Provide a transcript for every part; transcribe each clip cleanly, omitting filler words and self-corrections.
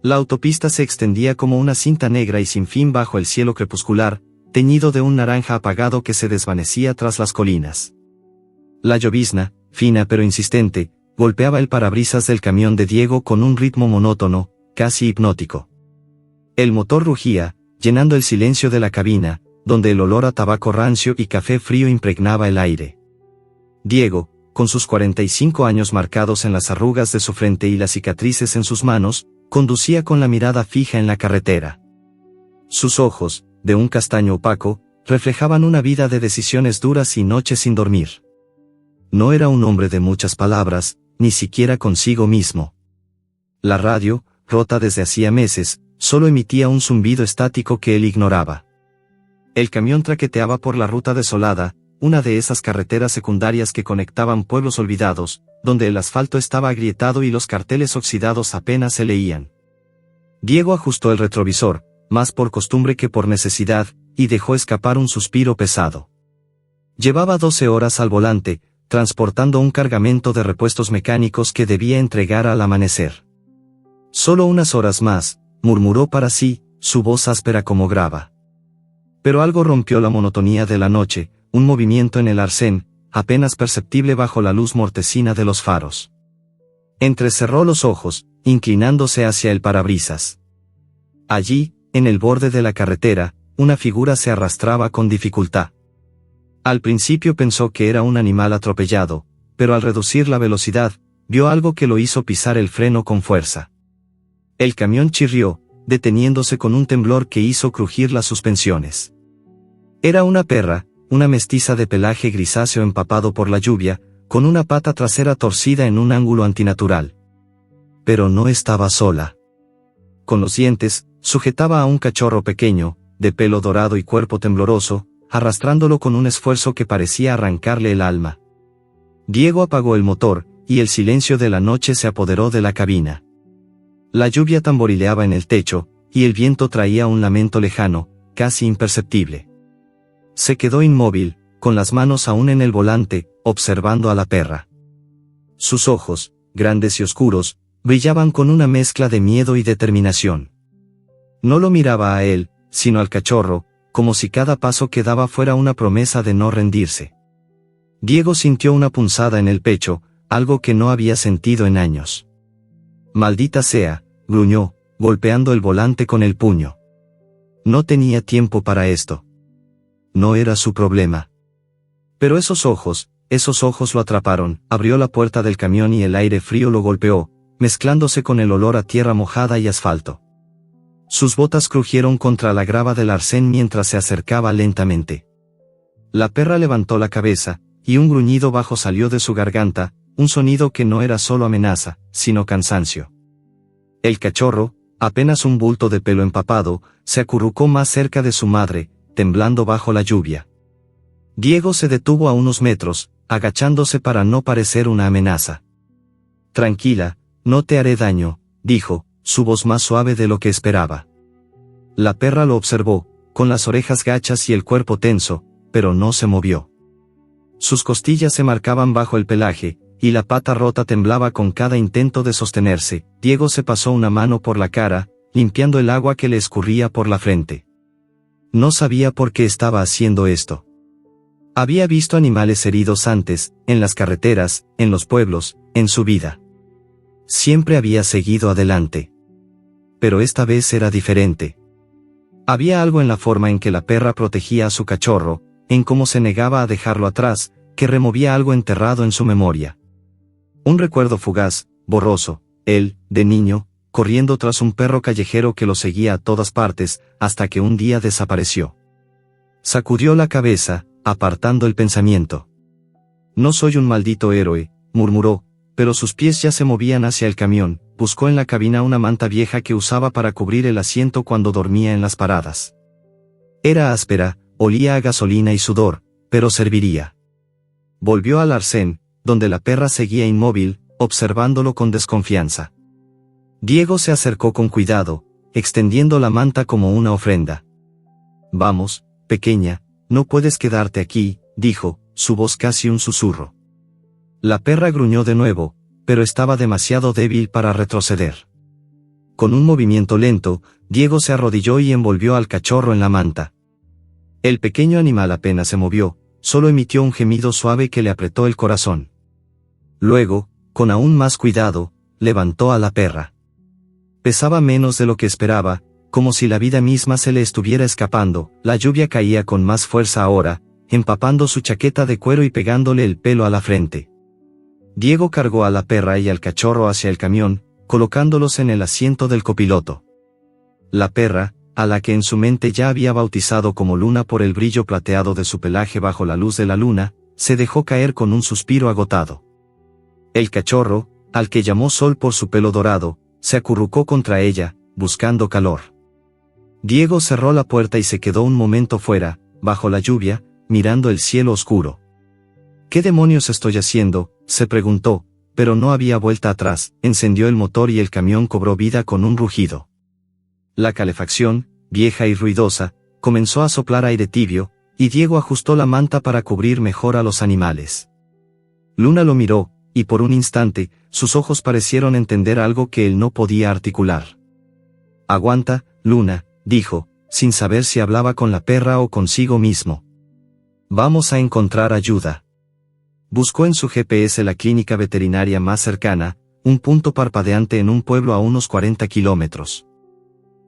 La autopista se extendía como una cinta negra y sin fin bajo el cielo crepuscular, teñido de un naranja apagado que se desvanecía tras las colinas. La llovizna, fina pero insistente, golpeaba el parabrisas del camión de Diego con un ritmo monótono, casi hipnótico. El motor rugía, llenando el silencio de la cabina, donde el olor a tabaco rancio y café frío impregnaba el aire. Diego, con sus 45 años marcados en las arrugas de su frente y las cicatrices en sus manos, conducía con la mirada fija en la carretera. Sus ojos, de un castaño opaco, reflejaban una vida de decisiones duras y noches sin dormir. No era un hombre de muchas palabras, ni siquiera consigo mismo. La radio, rota desde hacía meses, solo emitía un zumbido estático que él ignoraba. El camión traqueteaba por la ruta desolada, una de esas carreteras secundarias que conectaban pueblos olvidados, donde el asfalto estaba agrietado y los carteles oxidados apenas se leían. Diego ajustó el retrovisor, más por costumbre que por necesidad, y dejó escapar un suspiro pesado. Llevaba 12 horas al volante, transportando un cargamento de repuestos mecánicos que debía entregar al amanecer. Solo unas horas más, murmuró para sí, su voz áspera como grava. Pero algo rompió la monotonía de la noche, un movimiento en el arcén, apenas perceptible bajo la luz mortecina de los faros. Entrecerró los ojos, inclinándose hacia el parabrisas. Allí, en el borde de la carretera, una figura se arrastraba con dificultad. Al principio pensó que era un animal atropellado, pero al reducir la velocidad, vio algo que lo hizo pisar el freno con fuerza. El camión chirrió, deteniéndose con un temblor que hizo crujir las suspensiones. Era una perra, una mestiza de pelaje grisáceo empapado por la lluvia, con una pata trasera torcida en un ángulo antinatural. Pero no estaba sola. Con los dientes, sujetaba a un cachorro pequeño, de pelo dorado y cuerpo tembloroso, arrastrándolo con un esfuerzo que parecía arrancarle el alma. Diego apagó el motor, y el silencio de la noche se apoderó de la cabina. La lluvia tamborileaba en el techo, y el viento traía un lamento lejano, casi imperceptible. Se quedó inmóvil, con las manos aún en el volante, observando a la perra. Sus ojos, grandes y oscuros, brillaban con una mezcla de miedo y determinación. No lo miraba a él, sino al cachorro, como si cada paso que daba fuera una promesa de no rendirse. Diego sintió una punzada en el pecho, algo que no había sentido en años. «Maldita sea», gruñó, golpeando el volante con el puño. No tenía tiempo para esto. No era su problema. Pero esos ojos lo atraparon, abrió la puerta del camión y el aire frío lo golpeó, mezclándose con el olor a tierra mojada y asfalto. Sus botas crujieron contra la grava del arcén mientras se acercaba lentamente. La perra levantó la cabeza, y un gruñido bajo salió de su garganta, un sonido que no era solo amenaza, sino cansancio. El cachorro, apenas un bulto de pelo empapado, se acurrucó más cerca de su madre, temblando bajo la lluvia. Diego se detuvo a unos metros, agachándose para no parecer una amenaza. «Tranquila, no te haré daño», dijo, su voz más suave de lo que esperaba. La perra lo observó, con las orejas gachas y el cuerpo tenso, pero no se movió. Sus costillas se marcaban bajo el pelaje, y la pata rota temblaba con cada intento de sostenerse. Diego se pasó una mano por la cara, limpiando el agua que le escurría por la frente. No sabía por qué estaba haciendo esto. Había visto animales heridos antes, en las carreteras, en los pueblos, en su vida. Siempre había seguido adelante. Pero esta vez era diferente. Había algo en la forma en que la perra protegía a su cachorro, en cómo se negaba a dejarlo atrás, que removía algo enterrado en su memoria. Un recuerdo fugaz, borroso, él, de niño, corriendo tras un perro callejero que lo seguía a todas partes, hasta que un día desapareció. Sacudió la cabeza, apartando el pensamiento. «No soy un maldito héroe», murmuró, pero sus pies ya se movían hacia el camión. Buscó en la cabina una manta vieja que usaba para cubrir el asiento cuando dormía en las paradas. Era áspera, olía a gasolina y sudor, pero serviría. Volvió al arcén, donde la perra seguía inmóvil, observándolo con desconfianza. Diego se acercó con cuidado, extendiendo la manta como una ofrenda. «Vamos, pequeña, no puedes quedarte aquí», dijo, su voz casi un susurro. La perra gruñó de nuevo, pero estaba demasiado débil para retroceder. Con un movimiento lento, Diego se arrodilló y envolvió al cachorro en la manta. El pequeño animal apenas se movió, solo emitió un gemido suave que le apretó el corazón. Luego, con aún más cuidado, levantó a la perra. Pesaba menos de lo que esperaba, como si la vida misma se le estuviera escapando. La lluvia caía con más fuerza ahora, empapando su chaqueta de cuero y pegándole el pelo a la frente. Diego cargó a la perra y al cachorro hacia el camión, colocándolos en el asiento del copiloto. La perra, a la que en su mente ya había bautizado como Luna por el brillo plateado de su pelaje bajo la luz de la luna, se dejó caer con un suspiro agotado. El cachorro, al que llamó Sol por su pelo dorado, se acurrucó contra ella, buscando calor. Diego cerró la puerta y se quedó un momento fuera, bajo la lluvia, mirando el cielo oscuro. ¿Qué demonios estoy haciendo?, se preguntó, pero no había vuelta atrás. Encendió el motor y el camión cobró vida con un rugido. La calefacción, vieja y ruidosa, comenzó a soplar aire tibio, y Diego ajustó la manta para cubrir mejor a los animales. Luna lo miró, y por un instante, sus ojos parecieron entender algo que él no podía articular. «Aguanta, Luna», dijo, sin saber si hablaba con la perra o consigo mismo. «Vamos a encontrar ayuda». Buscó en su GPS la clínica veterinaria más cercana, un punto parpadeante en un pueblo a unos 40 kilómetros.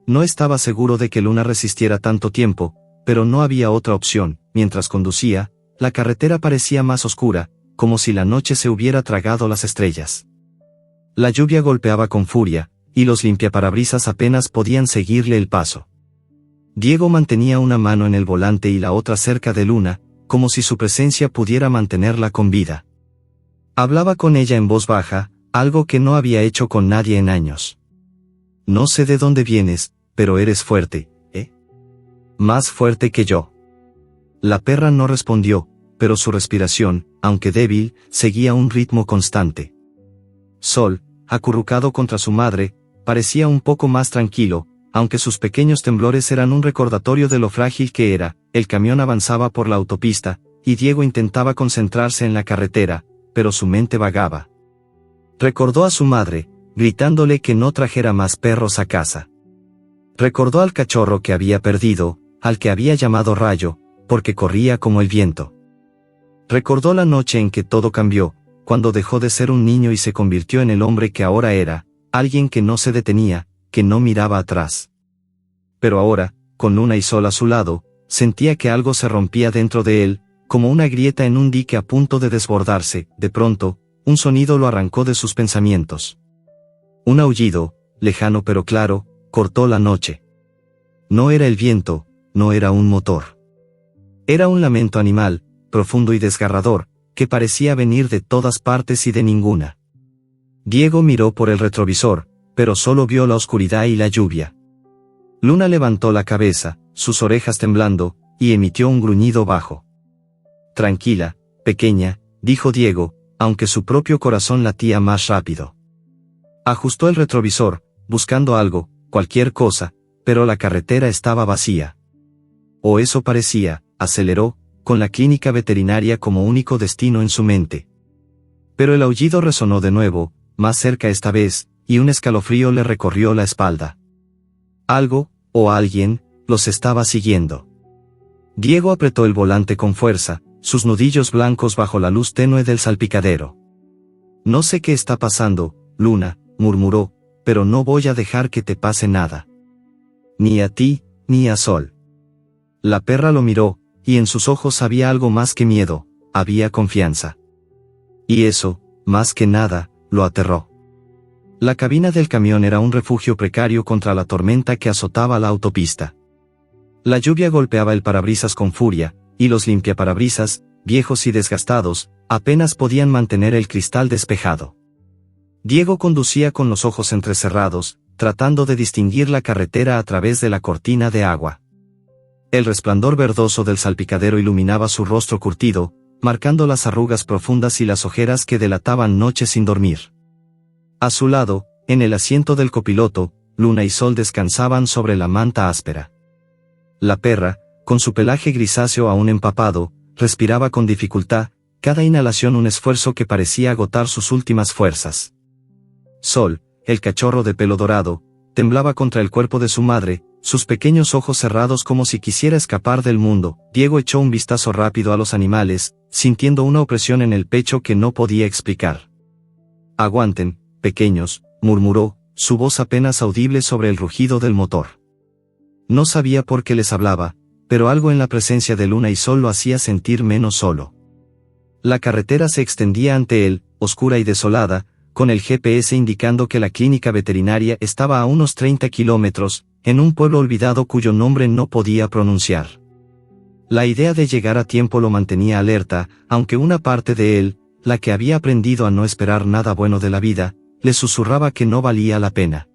No estaba seguro de que Luna resistiera tanto tiempo, pero no había otra opción. Mientras conducía, la carretera parecía más oscura, como si la noche se hubiera tragado las estrellas. La lluvia golpeaba con furia, y los limpiaparabrisas apenas podían seguirle el paso. Diego mantenía una mano en el volante y la otra cerca de Luna, como si su presencia pudiera mantenerla con vida. Hablaba con ella en voz baja, algo que no había hecho con nadie en años. «No sé de dónde vienes, pero eres fuerte, ¿eh? Más fuerte que yo». La perra no respondió, pero su respiración, aunque débil, seguía un ritmo constante. Sol, acurrucado contra su madre, parecía un poco más tranquilo, aunque sus pequeños temblores eran un recordatorio de lo frágil que era. El camión avanzaba por la autopista, y Diego intentaba concentrarse en la carretera, pero su mente vagaba. Recordó a su madre, gritándole que no trajera más perros a casa. Recordó al cachorro que había perdido, al que había llamado Rayo, porque corría como el viento. Recordó la noche en que todo cambió, cuando dejó de ser un niño y se convirtió en el hombre que ahora era, alguien que no se detenía, que no miraba atrás. Pero ahora, con Luna y Sol a su lado, sentía que algo se rompía dentro de él, como una grieta en un dique a punto de desbordarse. De pronto, un sonido lo arrancó de sus pensamientos. Un aullido, lejano pero claro, cortó la noche. No era el viento, no era un motor. Era un lamento animal, profundo y desgarrador, que parecía venir de todas partes y de ninguna. Diego miró por el retrovisor, pero solo vio la oscuridad y la lluvia. Luna levantó la cabeza, sus orejas temblando, y emitió un gruñido bajo. «Tranquila, pequeña», dijo Diego, aunque su propio corazón latía más rápido. Ajustó el retrovisor, buscando algo, cualquier cosa, pero la carretera estaba vacía. O eso parecía. Aceleró, con la clínica veterinaria como único destino en su mente. Pero el aullido resonó de nuevo, más cerca esta vez, y un escalofrío le recorrió la espalda. Algo, o alguien, los estaba siguiendo. Diego apretó el volante con fuerza, sus nudillos blancos bajo la luz tenue del salpicadero. «No sé qué está pasando, Luna», murmuró, «pero no voy a dejar que te pase nada. Ni a ti, ni a Sol». La perra lo miró, y en sus ojos había algo más que miedo, había confianza. Y eso, más que nada, lo aterró. La cabina del camión era un refugio precario contra la tormenta que azotaba la autopista. La lluvia golpeaba el parabrisas con furia, y los limpiaparabrisas, viejos y desgastados, apenas podían mantener el cristal despejado. Diego conducía con los ojos entrecerrados, tratando de distinguir la carretera a través de la cortina de agua. El resplandor verdoso del salpicadero iluminaba su rostro curtido, marcando las arrugas profundas y las ojeras que delataban noches sin dormir. A su lado, en el asiento del copiloto, Luna y Sol descansaban sobre la manta áspera. La perra, con su pelaje grisáceo aún empapado, respiraba con dificultad, cada inhalación un esfuerzo que parecía agotar sus últimas fuerzas. Sol, el cachorro de pelo dorado, temblaba contra el cuerpo de su madre, sus pequeños ojos cerrados como si quisiera escapar del mundo. Diego echó un vistazo rápido a los animales, sintiendo una opresión en el pecho que no podía explicar. «Aguanten, pequeños», murmuró, su voz apenas audible sobre el rugido del motor. No sabía por qué les hablaba, pero algo en la presencia de Luna y Sol lo hacía sentir menos solo. La carretera se extendía ante él, oscura y desolada, con el GPS indicando que la clínica veterinaria estaba a unos 30 kilómetros, en un pueblo olvidado cuyo nombre no podía pronunciar. La idea de llegar a tiempo lo mantenía alerta, aunque una parte de él, la que había aprendido a no esperar nada bueno de la vida, le susurraba que no valía la pena.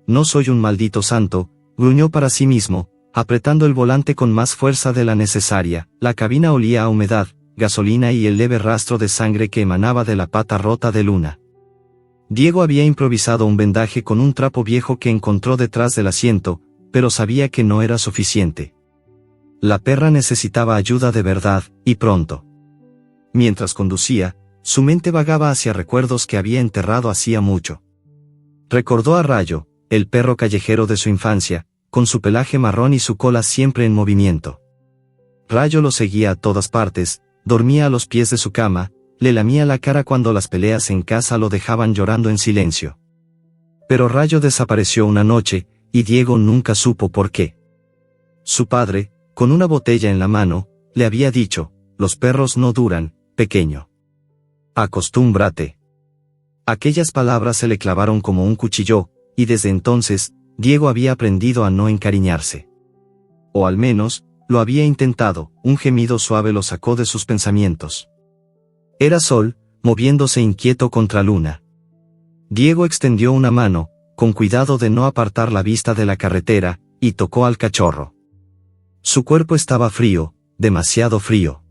«No soy un maldito santo», gruñó para sí mismo, apretando el volante con más fuerza de la necesaria. La cabina olía a humedad, gasolina y el leve rastro de sangre que emanaba de la pata rota de Luna. Diego había improvisado un vendaje con un trapo viejo que encontró detrás del asiento, pero sabía que no era suficiente. La perra necesitaba ayuda de verdad, y pronto. Mientras conducía, su mente vagaba hacia recuerdos que había enterrado hacía mucho. Recordó a Rayo, el perro callejero de su infancia, con su pelaje marrón y su cola siempre en movimiento. Rayo lo seguía a todas partes, dormía a los pies de su cama, le lamía la cara cuando las peleas en casa lo dejaban llorando en silencio. Pero Rayo desapareció una noche, y Diego nunca supo por qué. Su padre, con una botella en la mano, le había dicho: «Los perros no duran, pequeño. Acostúmbrate». Aquellas palabras se le clavaron como un cuchillo, y desde entonces, Diego había aprendido a no encariñarse. O al menos, lo había intentado. Un gemido suave lo sacó de sus pensamientos. Era Sol, moviéndose inquieto contra Luna. Diego extendió una mano, con cuidado de no apartar la vista de la carretera, y tocó al cachorro. Su cuerpo estaba frío, demasiado frío.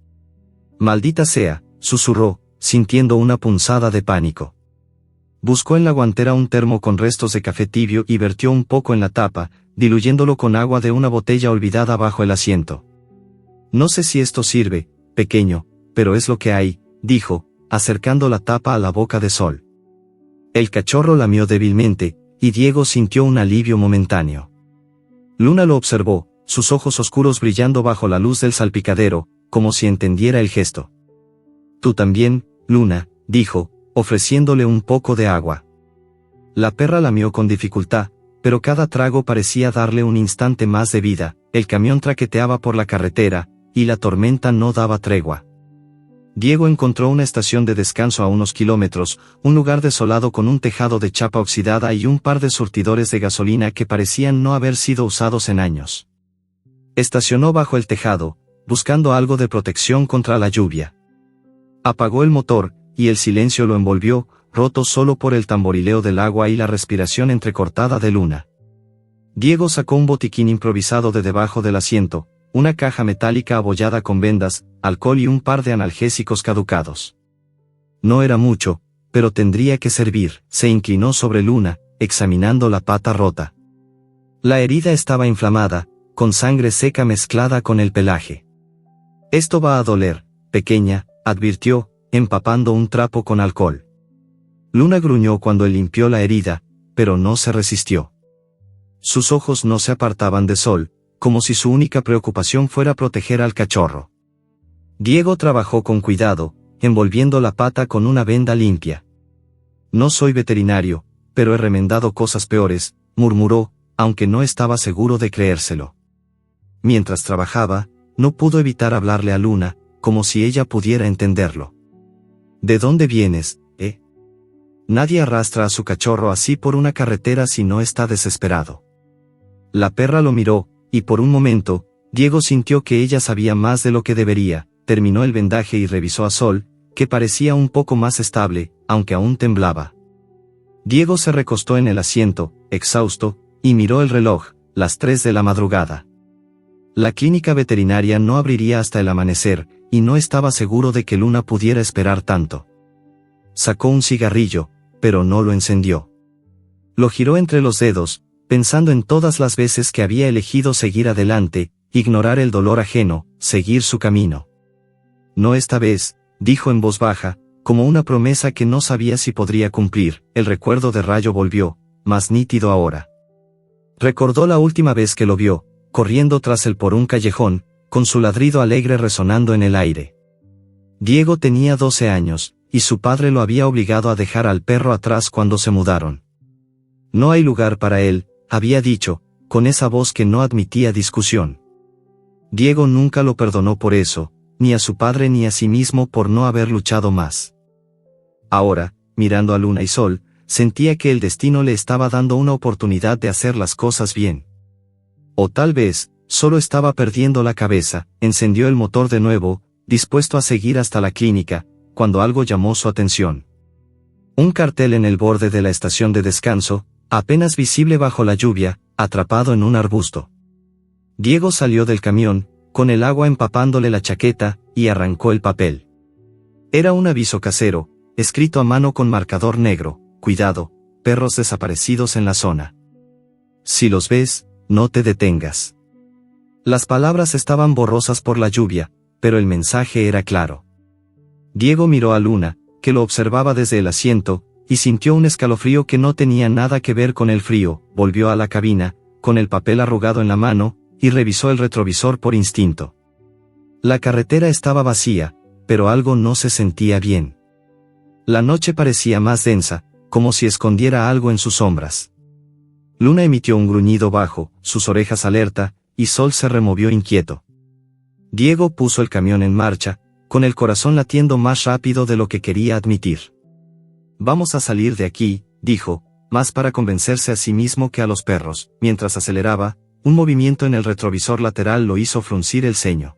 «Maldita sea», susurró, sintiendo una punzada de pánico. Buscó en la guantera un termo con restos de café tibio y vertió un poco en la tapa, diluyéndolo con agua de una botella olvidada bajo el asiento. «No sé si esto sirve, pequeño, pero es lo que hay», dijo, acercando la tapa a la boca de Sol. El cachorro lamió débilmente, y Diego sintió un alivio momentáneo. Luna lo observó, sus ojos oscuros brillando bajo la luz del salpicadero, como si entendiera el gesto. «Tú también, Luna», dijo, ofreciéndole un poco de agua. La perra lamió con dificultad, pero cada trago parecía darle un instante más de vida. El camión traqueteaba por la carretera, y la tormenta no daba tregua. Diego encontró una estación de descanso a unos kilómetros, un lugar desolado con un tejado de chapa oxidada y un par de surtidores de gasolina que parecían no haber sido usados en años. Estacionó bajo el tejado, buscando algo de protección contra la lluvia. Apagó el motor, y el silencio lo envolvió, roto solo por el tamborileo del agua y la respiración entrecortada de Luna. Diego sacó un botiquín improvisado de debajo del asiento, una caja metálica abollada con vendas, alcohol y un par de analgésicos caducados. No era mucho, pero tendría que servir. Se inclinó sobre Luna, examinando la pata rota. La herida estaba inflamada, con sangre seca mezclada con el pelaje. «Esto va a doler, pequeña», advirtió, empapando un trapo con alcohol. Luna gruñó cuando él limpió la herida, pero no se resistió. Sus ojos no se apartaban de Sol, como si su única preocupación fuera proteger al cachorro. Diego trabajó con cuidado, envolviendo la pata con una venda limpia. «No soy veterinario, pero he remendado cosas peores», murmuró, aunque no estaba seguro de creérselo. Mientras trabajaba, no pudo evitar hablarle a Luna, como si ella pudiera entenderlo. «¿De dónde vienes, eh? Nadie arrastra a su cachorro así por una carretera si no está desesperado». La perra lo miró, y por un momento, Diego sintió que ella sabía más de lo que debería. Terminó el vendaje y revisó a Sol, que parecía un poco más estable, aunque aún temblaba. Diego se recostó en el asiento, exhausto, y miró el reloj, las 3 de la madrugada. La clínica veterinaria no abriría hasta el amanecer, y no estaba seguro de que Luna pudiera esperar tanto. Sacó un cigarrillo, pero no lo encendió. Lo giró entre los dedos, pensando en todas las veces que había elegido seguir adelante, ignorar el dolor ajeno, seguir su camino. «No esta vez», dijo en voz baja, como una promesa que no sabía si podría cumplir. El recuerdo de Rayo volvió, más nítido ahora. Recordó la última vez que lo vio, corriendo tras él por un callejón, con su ladrido alegre resonando en el aire. Diego tenía 12 años, y su padre lo había obligado a dejar al perro atrás cuando se mudaron. No hay lugar para él, había dicho, con esa voz que no admitía discusión. Diego nunca lo perdonó por eso, ni a su padre ni a sí mismo por no haber luchado más. Ahora, mirando a luna y sol, sentía que el destino le estaba dando una oportunidad de hacer las cosas bien. O tal vez, solo estaba perdiendo la cabeza. Encendió el motor de nuevo, dispuesto a seguir hasta la clínica, cuando algo llamó su atención. Un cartel en el borde de la estación de descanso, apenas visible bajo la lluvia, atrapado en un arbusto. Diego salió del camión, con el agua empapándole la chaqueta, y arrancó el papel. Era un aviso casero, escrito a mano con marcador negro: cuidado, perros desaparecidos en la zona. Si los ves, no te detengas. Las palabras estaban borrosas por la lluvia, pero el mensaje era claro. Diego miró a Luna, que lo observaba desde el asiento, y sintió un escalofrío que no tenía nada que ver con el frío. Volvió a la cabina, con el papel arrugado en la mano, y revisó el retrovisor por instinto. La carretera estaba vacía, pero algo no se sentía bien. La noche parecía más densa, como si escondiera algo en sus sombras. Luna emitió un gruñido bajo, sus orejas alerta, y Sol se removió inquieto. Diego puso el camión en marcha, con el corazón latiendo más rápido de lo que quería admitir. Vamos a salir de aquí, dijo, más para convencerse a sí mismo que a los perros. Mientras aceleraba, un movimiento en el retrovisor lateral lo hizo fruncir el ceño.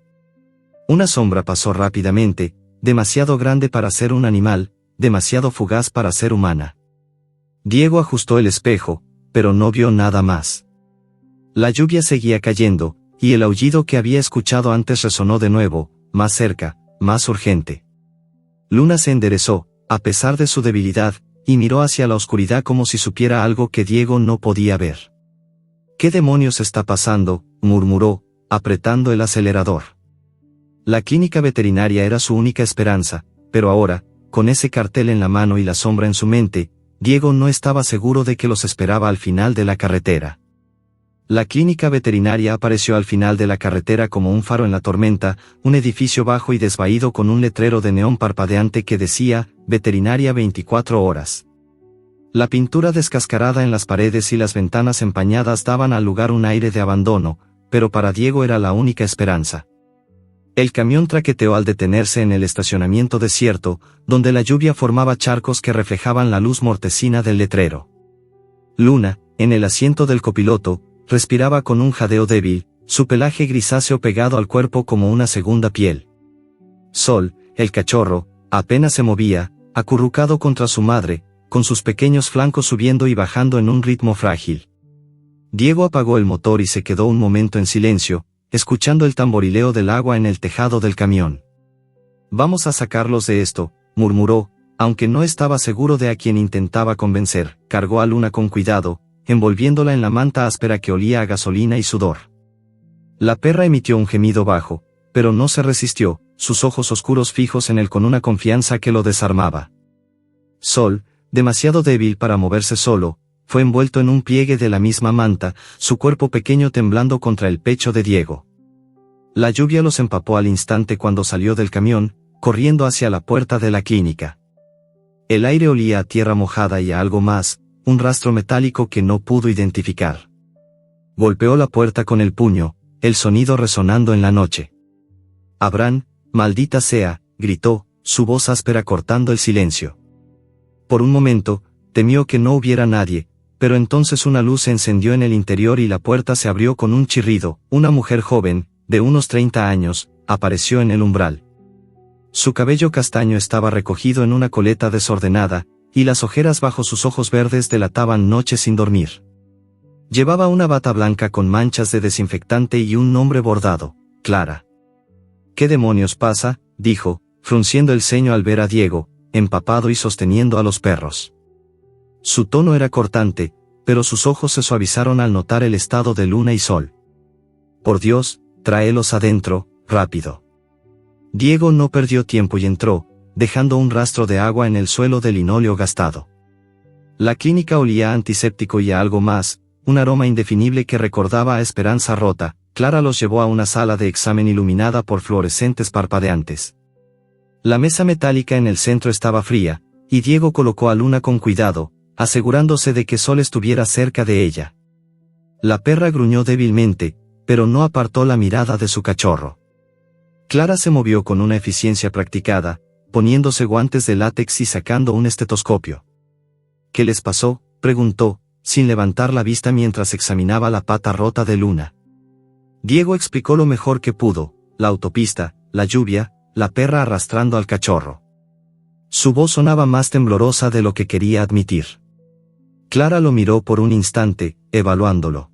Una sombra pasó rápidamente, demasiado grande para ser un animal, demasiado fugaz para ser humana. Diego ajustó el espejo, pero no vio nada más. La lluvia seguía cayendo, y el aullido que había escuchado antes resonó de nuevo, más cerca, más urgente. Luna se enderezó, a pesar de su debilidad, y miró hacia la oscuridad como si supiera algo que Diego no podía ver. ¿Qué demonios está pasando?, murmuró, apretando el acelerador. La clínica veterinaria era su única esperanza, pero ahora, con ese cartel en la mano y la sombra en su mente, Diego no estaba seguro de que los esperaba al final de la carretera. La clínica veterinaria apareció al final de la carretera como un faro en la tormenta, un edificio bajo y desvaído con un letrero de neón parpadeante que decía: Veterinaria 24 horas. La pintura descascarada en las paredes y las ventanas empañadas daban al lugar un aire de abandono, pero para Diego era la única esperanza. El camión traqueteó al detenerse en el estacionamiento desierto, donde la lluvia formaba charcos que reflejaban la luz mortecina del letrero. Luna, en el asiento del copiloto, respiraba con un jadeo débil, su pelaje grisáceo pegado al cuerpo como una segunda piel. Sol, el cachorro, apenas se movía, acurrucado contra su madre, con sus pequeños flancos subiendo y bajando en un ritmo frágil. Diego apagó el motor y se quedó un momento en silencio, escuchando el tamborileo del agua en el tejado del camión. Vamos a sacarlos de esto, murmuró, aunque no estaba seguro de a quién intentaba convencer. Cargó a Luna con cuidado, envolviéndola en la manta áspera que olía a gasolina y sudor. La perra emitió un gemido bajo, pero no se resistió, sus ojos oscuros fijos en él con una confianza que lo desarmaba. Sol, demasiado débil para moverse solo, fue envuelto en un pliegue de la misma manta, su cuerpo pequeño temblando contra el pecho de Diego. La lluvia los empapó al instante cuando salió del camión, corriendo hacia la puerta de la clínica. El aire olía a tierra mojada y a algo más, un rastro metálico que no pudo identificar. Golpeó la puerta con el puño, el sonido resonando en la noche. «Abraham, maldita sea», gritó, su voz áspera cortando el silencio. Por un momento, temió que no hubiera nadie, pero entonces una luz se encendió en el interior y la puerta se abrió con un chirrido. Una mujer joven, de unos 30 años, apareció en el umbral. Su cabello castaño estaba recogido en una coleta desordenada, y las ojeras bajo sus ojos verdes delataban noches sin dormir. Llevaba una bata blanca con manchas de desinfectante y un nombre bordado: Clara. «¿Qué demonios pasa?», dijo, frunciendo el ceño al ver a Diego, empapado y sosteniendo a los perros. Su tono era cortante, pero sus ojos se suavizaron al notar el estado de Luna y Sol. «Por Dios, tráelos adentro, rápido». Diego no perdió tiempo y entró, dejando un rastro de agua en el suelo de linóleo gastado. La clínica olía a antiséptico y a algo más, un aroma indefinible que recordaba a esperanza rota. Clara los llevó a una sala de examen iluminada por fluorescentes parpadeantes. La mesa metálica en el centro estaba fría, y Diego colocó a Luna con cuidado, asegurándose de que Sol estuviera cerca de ella. La perra gruñó débilmente, pero no apartó la mirada de su cachorro. Clara se movió con una eficiencia practicada, poniéndose guantes de látex y sacando un estetoscopio. ¿Qué les pasó?, preguntó, sin levantar la vista mientras examinaba la pata rota de Luna. Diego explicó lo mejor que pudo: la autopista, la lluvia, la perra arrastrando al cachorro. Su voz sonaba más temblorosa de lo que quería admitir. Clara lo miró por un instante, evaluándolo.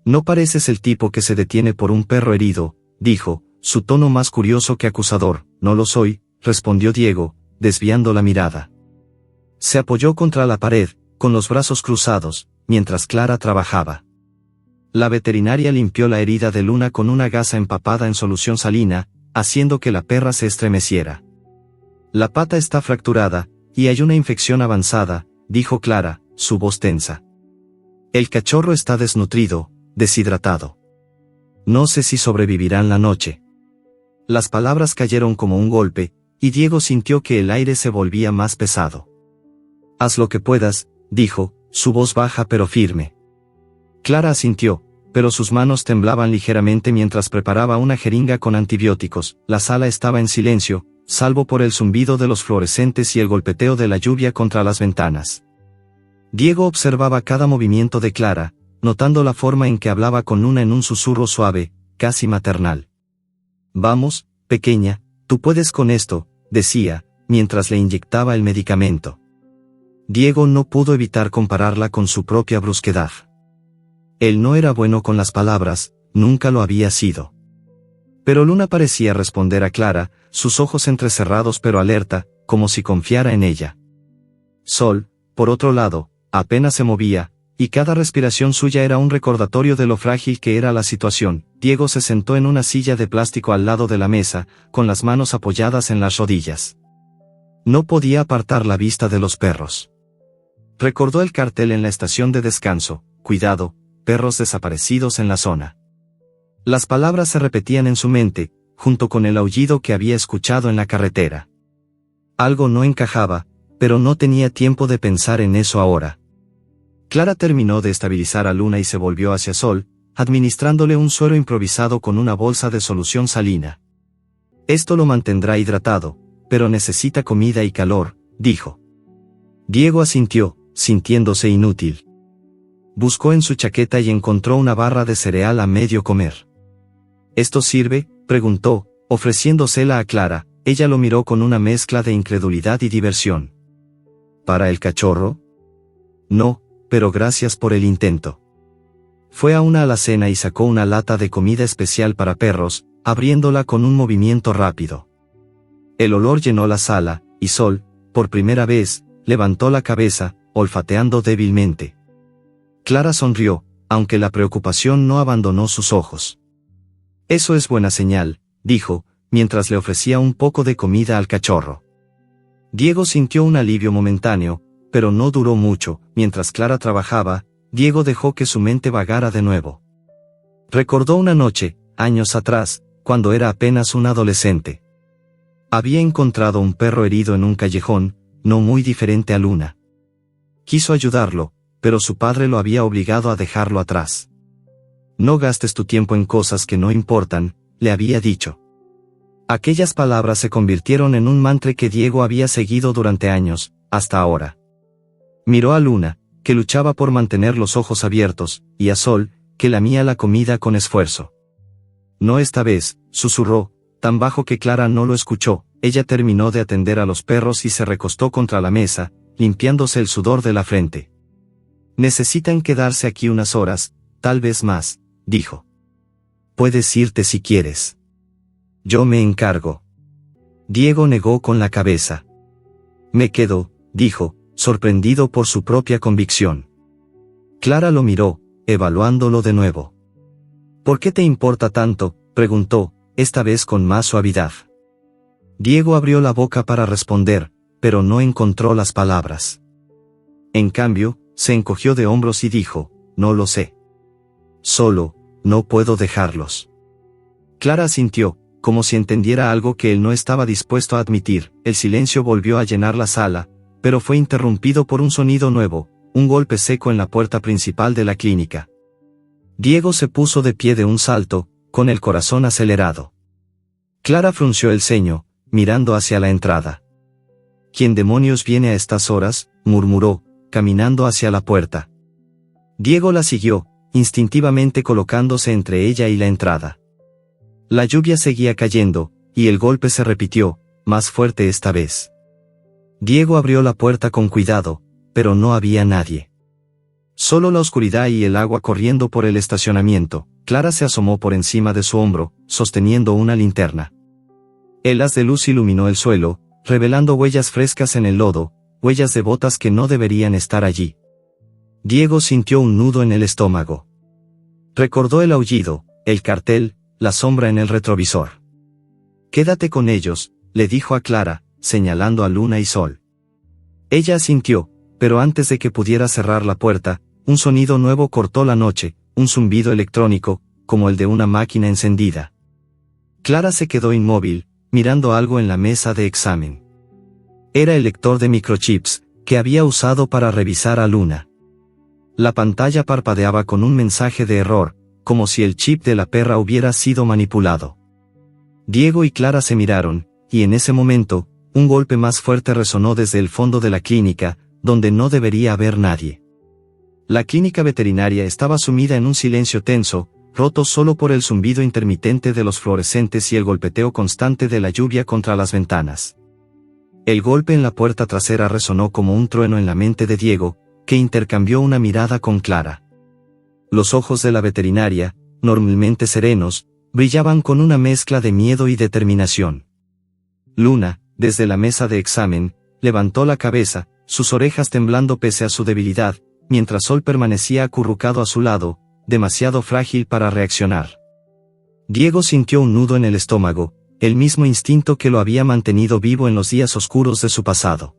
No pareces el tipo que se detiene por un perro herido, dijo, su tono más curioso que acusador. No lo soy, respondió Diego, desviando la mirada. Se apoyó contra la pared, con los brazos cruzados, mientras Clara trabajaba. La veterinaria limpió la herida de Luna con una gasa empapada en solución salina, haciendo que la perra se estremeciera. La pata está fracturada, y hay una infección avanzada, dijo Clara, su voz tensa. El cachorro está desnutrido, deshidratado. No sé si sobrevivirán la noche. Las palabras cayeron como un golpe, y Diego sintió que el aire se volvía más pesado. Haz lo que puedas, dijo, su voz baja pero firme. Clara asintió, pero sus manos temblaban ligeramente mientras preparaba una jeringa con antibióticos. La sala estaba en silencio, salvo por el zumbido de los fluorescentes y el golpeteo de la lluvia contra las ventanas. Diego observaba cada movimiento de Clara, notando la forma en que hablaba con Luna en un susurro suave, casi maternal. Vamos, pequeña, tú puedes con esto, decía, mientras le inyectaba el medicamento. Diego no pudo evitar compararla con su propia brusquedad. Él no era bueno con las palabras, nunca lo había sido. Pero Luna parecía responder a Clara, sus ojos entrecerrados pero alerta, como si confiara en ella. Sol, por otro lado, apenas se movía, y cada respiración suya era un recordatorio de lo frágil que era la situación. Diego se sentó en una silla de plástico al lado de la mesa, con las manos apoyadas en las rodillas. No podía apartar la vista de los perros. Recordó el cartel en la estación de descanso: cuidado, perros desaparecidos en la zona. Las palabras se repetían en su mente, junto con el aullido que había escuchado en la carretera. Algo no encajaba, pero no tenía tiempo de pensar en eso ahora. Clara terminó de estabilizar a Luna y se volvió hacia Sol, administrándole un suero improvisado con una bolsa de solución salina. Esto lo mantendrá hidratado, pero necesita comida y calor, dijo. Diego asintió, sintiéndose inútil. Buscó en su chaqueta y encontró una barra de cereal a medio comer. ¿Esto sirve?, preguntó, ofreciéndosela a Clara. Ella lo miró con una mezcla de incredulidad y diversión. ¿Para el cachorro? No, pero gracias por el intento. Fue a una alacena y sacó una lata de comida especial para perros, abriéndola con un movimiento rápido. El olor llenó la sala, y Sol, por primera vez, levantó la cabeza, olfateando débilmente. Clara sonrió, aunque la preocupación no abandonó sus ojos. Eso es buena señal, dijo, mientras le ofrecía un poco de comida al cachorro. Diego sintió un alivio momentáneo, pero no duró mucho. Mientras Clara trabajaba, Diego dejó que su mente vagara de nuevo. Recordó una noche, años atrás, cuando era apenas un adolescente. Había encontrado un perro herido en un callejón, no muy diferente a Luna. Quiso ayudarlo, pero su padre lo había obligado a dejarlo atrás. No gastes tu tiempo en cosas que no importan, le había dicho. Aquellas palabras se convirtieron en un mantra que Diego había seguido durante años, hasta ahora. Miró a Luna, que luchaba por mantener los ojos abiertos, y a Sol, que lamía la comida con esfuerzo. No esta vez, susurró, tan bajo que Clara no lo escuchó. Ella terminó de atender a los perros y se recostó contra la mesa, limpiándose el sudor de la frente. Necesitan quedarse aquí unas horas, tal vez más, dijo. Puedes irte si quieres. Yo me encargo. Diego negó con la cabeza. Me quedo, dijo, sorprendido por su propia convicción. Clara lo miró, evaluándolo de nuevo. ¿Por qué te importa tanto?, preguntó, esta vez con más suavidad. Diego abrió la boca para responder, pero no encontró las palabras. En cambio, se encogió de hombros y dijo, no lo sé. Solo, no puedo dejarlos. Clara asintió, como si entendiera algo que él no estaba dispuesto a admitir. El silencio volvió a llenar la sala, pero fue interrumpido por un sonido nuevo, un golpe seco en la puerta principal de la clínica. Diego se puso de pie de un salto, con el corazón acelerado. Clara frunció el ceño, mirando hacia la entrada. ¿Quién demonios viene a estas horas?, murmuró, caminando hacia la puerta. Diego la siguió, instintivamente colocándose entre ella y la entrada. La lluvia seguía cayendo, y el golpe se repitió, más fuerte esta vez. Diego abrió la puerta con cuidado, pero no había nadie. Solo la oscuridad y el agua corriendo por el estacionamiento. Clara se asomó por encima de su hombro, sosteniendo una linterna. El haz de luz iluminó el suelo, revelando huellas frescas en el lodo, huellas de botas que no deberían estar allí. Diego sintió un nudo en el estómago. Recordó el aullido, el cartel, la sombra en el retrovisor. «Quédate con ellos», le dijo a Clara, señalando a Luna y Sol. Ella asintió, pero antes de que pudiera cerrar la puerta, un sonido nuevo cortó la noche, un zumbido electrónico, como el de una máquina encendida. Clara se quedó inmóvil, mirando algo en la mesa de examen. Era el lector de microchips, que había usado para revisar a Luna. La pantalla parpadeaba con un mensaje de error, como si el chip de la perra hubiera sido manipulado. Diego y Clara se miraron, y en ese momento, un golpe más fuerte resonó desde el fondo de la clínica, donde no debería haber nadie. La clínica veterinaria estaba sumida en un silencio tenso, roto solo por el zumbido intermitente de los fluorescentes y el golpeteo constante de la lluvia contra las ventanas. El golpe en la puerta trasera resonó como un trueno en la mente de Diego, que intercambió una mirada con Clara. Los ojos de la veterinaria, normalmente serenos, brillaban con una mezcla de miedo y determinación. Luna, desde la mesa de examen, levantó la cabeza, sus orejas temblando pese a su debilidad, mientras Sol permanecía acurrucado a su lado, demasiado frágil para reaccionar. Diego sintió un nudo en el estómago, el mismo instinto que lo había mantenido vivo en los días oscuros de su pasado.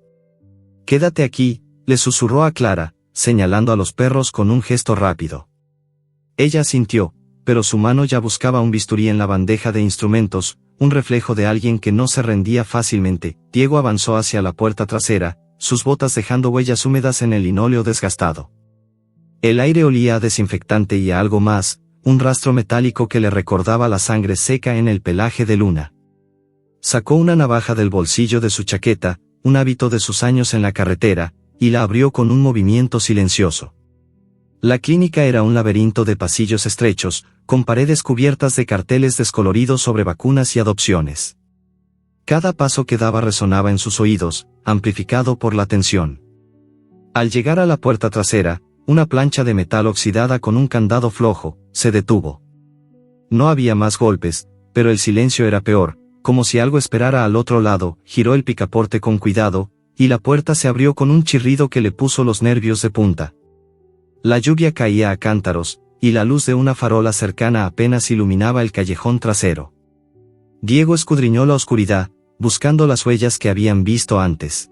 «Quédate aquí», le susurró a Clara, señalando a los perros con un gesto rápido. Ella asintió, pero su mano ya buscaba un bisturí en la bandeja de instrumentos, un reflejo de alguien que no se rendía fácilmente. Diego avanzó hacia la puerta trasera, sus botas dejando huellas húmedas en el linóleo desgastado. El aire olía a desinfectante y a algo más, un rastro metálico que le recordaba la sangre seca en el pelaje de Luna. Sacó una navaja del bolsillo de su chaqueta, un hábito de sus años en la carretera, y la abrió con un movimiento silencioso. La clínica era un laberinto de pasillos estrechos, con paredes cubiertas de carteles descoloridos sobre vacunas y adopciones. Cada paso que daba resonaba en sus oídos, amplificado por la tensión. Al llegar a la puerta trasera, una plancha de metal oxidada con un candado flojo, se detuvo. No había más golpes, pero el silencio era peor, como si algo esperara al otro lado. Giró el picaporte con cuidado, y la puerta se abrió con un chirrido que le puso los nervios de punta. La lluvia caía a cántaros, y la luz de una farola cercana apenas iluminaba el callejón trasero. Diego escudriñó la oscuridad, buscando las huellas que habían visto antes.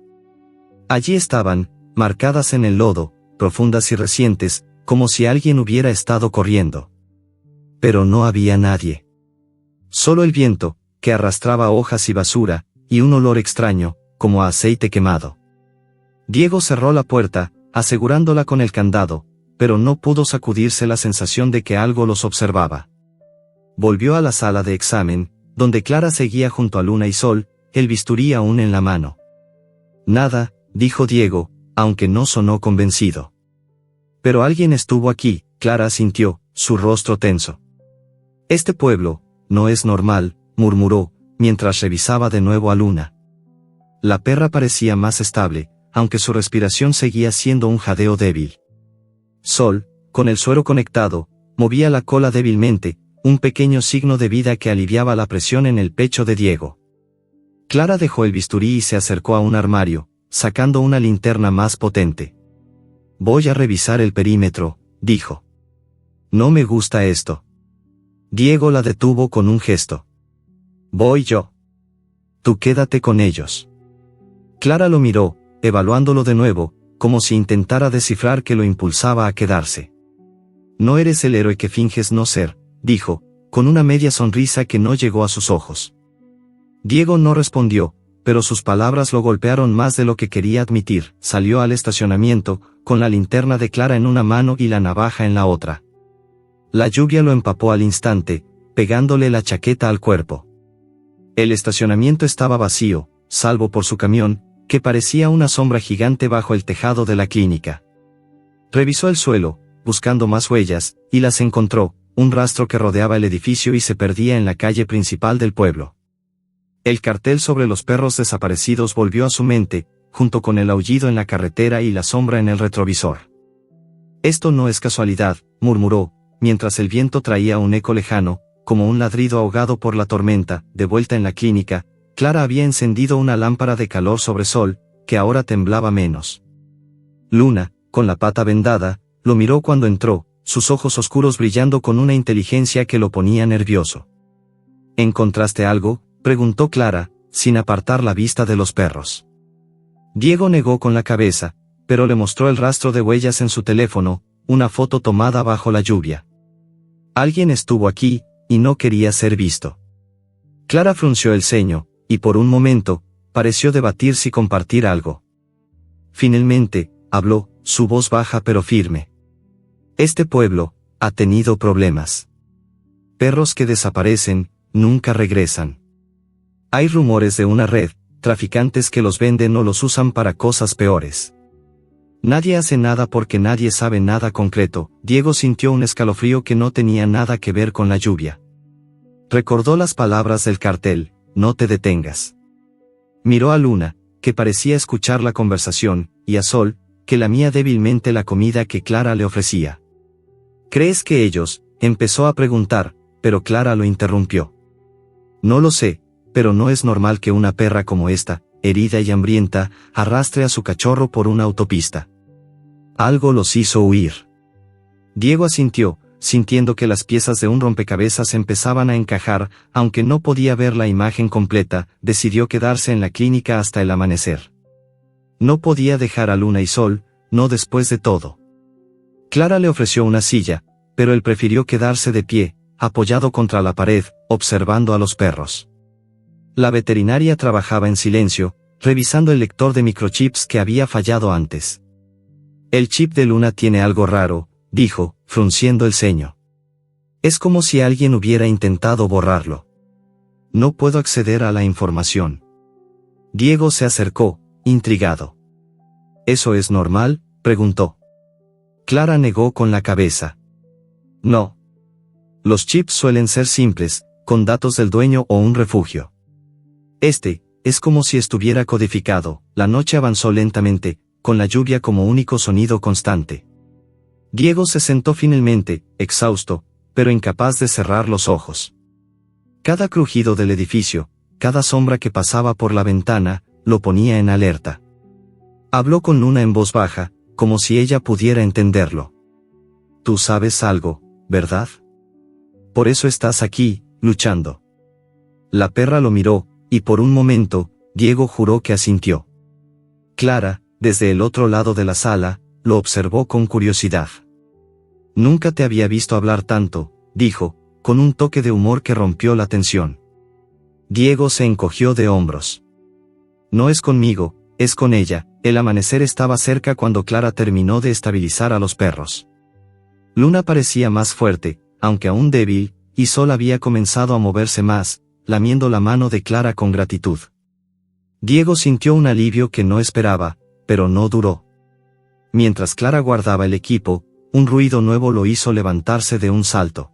Allí estaban, marcadas en el lodo, profundas y recientes, como si alguien hubiera estado corriendo. Pero no había nadie. Solo el viento, que arrastraba hojas y basura, y un olor extraño, como a aceite quemado. Diego cerró la puerta, asegurándola con el candado, pero no pudo sacudirse la sensación de que algo los observaba. Volvió a la sala de examen, donde Clara seguía junto a Luna y Sol, el bisturí aún en la mano. «Nada», dijo Diego, aunque no sonó convencido. «Pero alguien estuvo aquí», Clara asintió, su rostro tenso. «Este pueblo, no es normal», murmuró, mientras revisaba de nuevo a Luna. La perra parecía más estable, aunque su respiración seguía siendo un jadeo débil. Sol, con el suero conectado, movía la cola débilmente, un pequeño signo de vida que aliviaba la presión en el pecho de Diego. Clara dejó el bisturí y se acercó a un armario, sacando una linterna más potente. «Voy a revisar el perímetro», dijo. «No me gusta esto». Diego la detuvo con un gesto. «Voy yo. Tú quédate con ellos». Clara lo miró, evaluándolo de nuevo, como si intentara descifrar qué lo impulsaba a quedarse. No eres el héroe que finges no ser, dijo, con una media sonrisa que no llegó a sus ojos. Diego no respondió, pero sus palabras lo golpearon más de lo que quería admitir. Salió al estacionamiento, con la linterna de Clara en una mano y la navaja en la otra. La lluvia lo empapó al instante, pegándole la chaqueta al cuerpo. El estacionamiento estaba vacío, salvo por su camión, que parecía una sombra gigante bajo el tejado de la clínica. Revisó el suelo, buscando más huellas, y las encontró, un rastro que rodeaba el edificio y se perdía en la calle principal del pueblo. El cartel sobre los perros desaparecidos volvió a su mente, junto con el aullido en la carretera y la sombra en el retrovisor. Esto no es casualidad, murmuró, mientras el viento traía un eco lejano, como un ladrido ahogado por la tormenta. De vuelta en la clínica, Clara había encendido una lámpara de calor sobre Sol, que ahora temblaba menos. Luna, con la pata vendada, lo miró cuando entró, sus ojos oscuros brillando con una inteligencia que lo ponía nervioso. ¿Encontraste algo?, preguntó Clara, sin apartar la vista de los perros. Diego negó con la cabeza, pero le mostró el rastro de huellas en su teléfono, una foto tomada bajo la lluvia. Alguien estuvo aquí, y no quería ser visto. Clara frunció el ceño, y por un momento, pareció debatir si compartir algo. Finalmente, habló, su voz baja pero firme. Este pueblo ha tenido problemas. Perros que desaparecen, nunca regresan. Hay rumores de una red, traficantes que los venden o los usan para cosas peores. Nadie hace nada porque nadie sabe nada concreto. Diego sintió un escalofrío que no tenía nada que ver con la lluvia. Recordó las palabras del cartel, no te detengas. Miró a Luna, que parecía escuchar la conversación, y a Sol, que lamía débilmente la comida que Clara le ofrecía. ¿Crees que ellos?, empezó a preguntar, pero Clara lo interrumpió. No lo sé, pero no es normal que una perra como esta, herida y hambrienta, arrastre a su cachorro por una autopista. Algo los hizo huir. Diego asintió, sintiendo que las piezas de un rompecabezas empezaban a encajar, aunque no podía ver la imagen completa. Decidió quedarse en la clínica hasta el amanecer. No podía dejar a Luna y Sol, no después de todo. Clara le ofreció una silla, pero él prefirió quedarse de pie, apoyado contra la pared, observando a los perros. La veterinaria trabajaba en silencio, revisando el lector de microchips que había fallado antes. El chip de Luna tiene algo raro, dijo, frunciendo el ceño. Es como si alguien hubiera intentado borrarlo. No puedo acceder a la información. Diego se acercó, intrigado. ¿Eso es normal?, preguntó. Clara negó con la cabeza. No. Los chips suelen ser simples, con datos del dueño o un refugio. Es como si estuviera codificado. La noche avanzó lentamente, con la lluvia como único sonido constante. Diego se sentó finalmente, exhausto, pero incapaz de cerrar los ojos. Cada crujido del edificio, cada sombra que pasaba por la ventana, lo ponía en alerta. Habló con Luna en voz baja, como si ella pudiera entenderlo. Tú sabes algo, ¿verdad? Por eso estás aquí, luchando. La perra lo miró, y por un momento, Diego juró que asintió. Clara, desde el otro lado de la sala, lo observó con curiosidad. Nunca te había visto hablar tanto, dijo, con un toque de humor que rompió la tensión. Diego se encogió de hombros. No es conmigo, es con ella. El amanecer estaba cerca cuando Clara terminó de estabilizar a los perros. Luna parecía más fuerte, aunque aún débil, y Sol había comenzado a moverse más, lamiendo la mano de Clara con gratitud. Diego sintió un alivio que no esperaba, pero no duró. Mientras Clara guardaba el equipo, un ruido nuevo lo hizo levantarse de un salto.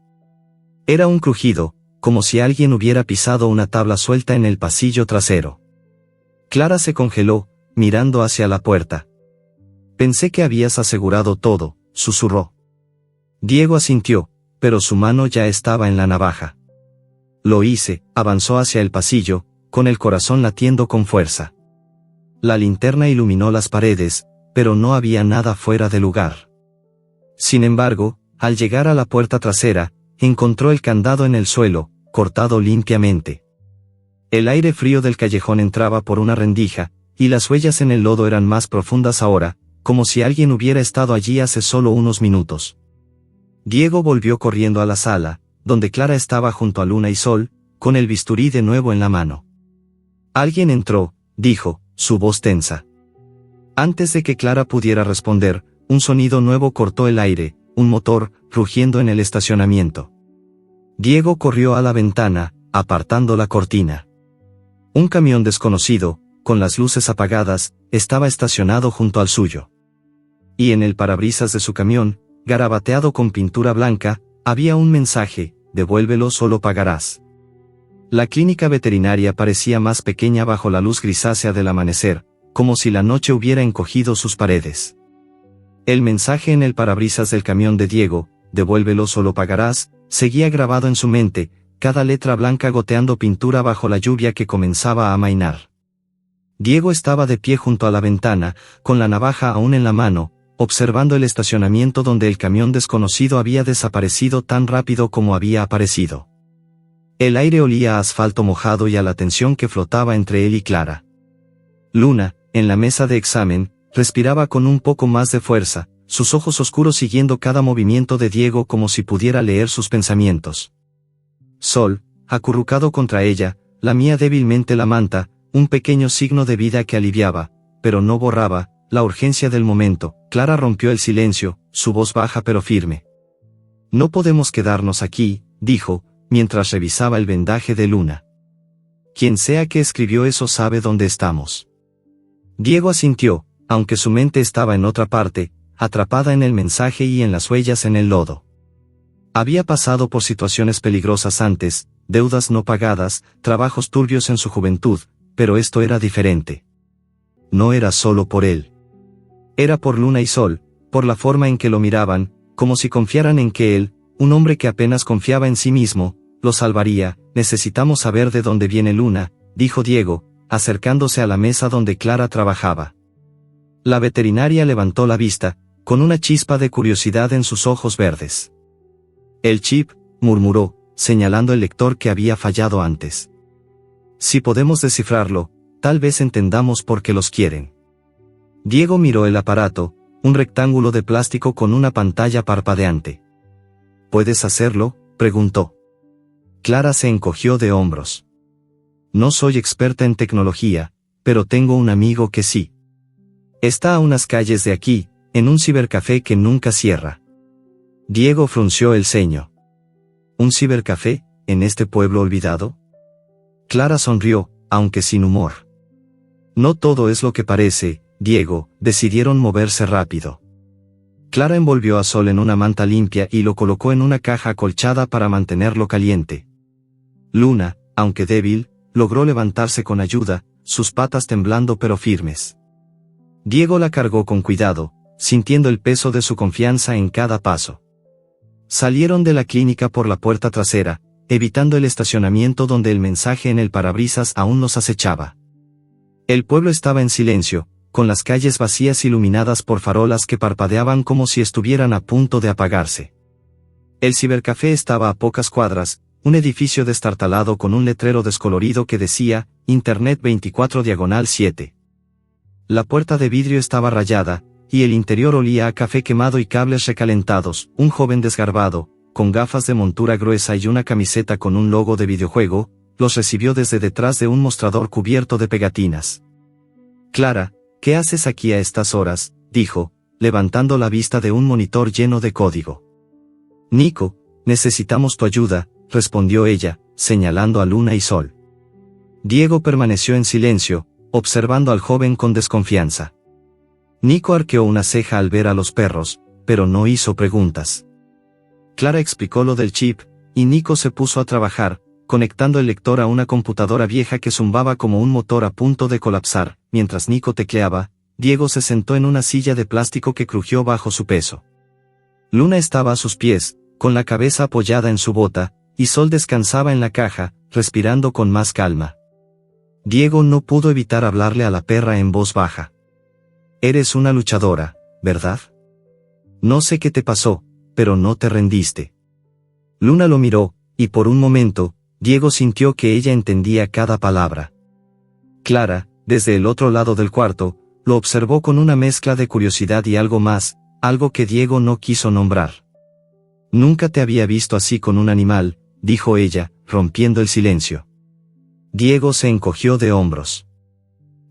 Era un crujido, como si alguien hubiera pisado una tabla suelta en el pasillo trasero. Clara se congeló, mirando hacia la puerta. Pensé que habías asegurado todo, susurró. Diego asintió, pero su mano ya estaba en la navaja. Lo hice, avanzó hacia el pasillo, con el corazón latiendo con fuerza. La linterna iluminó las paredes, pero no había nada fuera de lugar. Sin embargo, al llegar a la puerta trasera, encontró el candado en el suelo, cortado limpiamente. El aire frío del callejón entraba por una rendija, y las huellas en el lodo eran más profundas ahora, como si alguien hubiera estado allí hace solo unos minutos. Diego volvió corriendo a la sala, donde Clara estaba junto a Luna y Sol, con el bisturí de nuevo en la mano. Alguien entró, dijo, su voz tensa. Antes de que Clara pudiera responder, un sonido nuevo cortó el aire, un motor, rugiendo en el estacionamiento. Diego corrió a la ventana, apartando la cortina. Un camión desconocido, con las luces apagadas, estaba estacionado junto al suyo. Y en el parabrisas de su camión, garabateado con pintura blanca, había un mensaje: devuélvelo, solo pagarás. La clínica veterinaria parecía más pequeña bajo la luz grisácea del amanecer, como si la noche hubiera encogido sus paredes. El mensaje en el parabrisas del camión de Diego, devuélvelo, solo pagarás, seguía grabado en su mente, cada letra blanca goteando pintura bajo la lluvia que comenzaba a amainar. Diego estaba de pie junto a la ventana, con la navaja aún en la mano, observando el estacionamiento donde el camión desconocido había desaparecido tan rápido como había aparecido. El aire olía a asfalto mojado y a la tensión que flotaba entre él y Clara. Luna, en la mesa de examen, respiraba con un poco más de fuerza, sus ojos oscuros siguiendo cada movimiento de Diego como si pudiera leer sus pensamientos. Sol, acurrucado contra ella, lamía débilmente la manta, un pequeño signo de vida que aliviaba, pero no borraba, la urgencia del momento. Clara rompió el silencio, su voz baja pero firme. No podemos quedarnos aquí, dijo, mientras revisaba el vendaje de Luna. Quien sea que escribió eso sabe dónde estamos. Diego asintió, aunque su mente estaba en otra parte, atrapada en el mensaje y en las huellas en el lodo. Había pasado por situaciones peligrosas antes, deudas no pagadas, trabajos turbios en su juventud, pero esto era diferente. No era solo por él. Era por Luna y Sol, por la forma en que lo miraban, como si confiaran en que él, un hombre que apenas confiaba en sí mismo, lo salvaría. Necesitamos saber de dónde viene Luna, dijo Diego, acercándose a la mesa donde Clara trabajaba. La veterinaria levantó la vista, con una chispa de curiosidad en sus ojos verdes. El chip, murmuró, señalando el lector que había fallado antes. Si podemos descifrarlo, tal vez entendamos por qué los quieren. Diego miró el aparato, un rectángulo de plástico con una pantalla parpadeante. ¿Puedes hacerlo?, preguntó. Clara se encogió de hombros. No soy experta en tecnología, pero tengo un amigo que sí. Está a unas calles de aquí, en un cibercafé que nunca cierra. Diego frunció el ceño. ¿Un cibercafé, en este pueblo olvidado? Clara sonrió, aunque sin humor. No todo es lo que parece, Diego. Decidieron moverse rápido. Clara envolvió a Sol en una manta limpia y lo colocó en una caja acolchada para mantenerlo caliente. Luna, aunque débil, logró levantarse con ayuda, sus patas temblando pero firmes. Diego la cargó con cuidado, sintiendo el peso de su confianza en cada paso. Salieron de la clínica por la puerta trasera, evitando el estacionamiento donde el mensaje en el parabrisas aún los acechaba. El pueblo estaba en silencio, con las calles vacías iluminadas por farolas que parpadeaban como si estuvieran a punto de apagarse. El cibercafé estaba a pocas cuadras, un edificio destartalado con un letrero descolorido que decía, Internet 24/7. La puerta de vidrio estaba rayada, y el interior olía a café quemado y cables recalentados. Un joven desgarbado, con gafas de montura gruesa y una camiseta con un logo de videojuego, los recibió desde detrás de un mostrador cubierto de pegatinas. Clara, ¿qué haces aquí a estas horas?, dijo, levantando la vista de un monitor lleno de código. Nico, necesitamos tu ayuda, respondió ella, señalando a Luna y Sol. Diego permaneció en silencio, observando al joven con desconfianza. Nico arqueó una ceja al ver a los perros, pero no hizo preguntas. Clara explicó lo del chip, y Nico se puso a trabajar, conectando el lector a una computadora vieja que zumbaba como un motor a punto de colapsar. Mientras Nico tecleaba, Diego se sentó en una silla de plástico que crujió bajo su peso. Luna estaba a sus pies, con la cabeza apoyada en su bota, y Sol descansaba en la caja, respirando con más calma. Diego no pudo evitar hablarle a la perra en voz baja. Eres una luchadora, ¿verdad? No sé qué te pasó, pero no te rendiste. Luna lo miró, y por un momento, Diego sintió que ella entendía cada palabra. Clara, desde el otro lado del cuarto, lo observó con una mezcla de curiosidad y algo más, algo que Diego no quiso nombrar. Nunca te había visto así con un animal, dijo ella, rompiendo el silencio. Diego se encogió de hombros.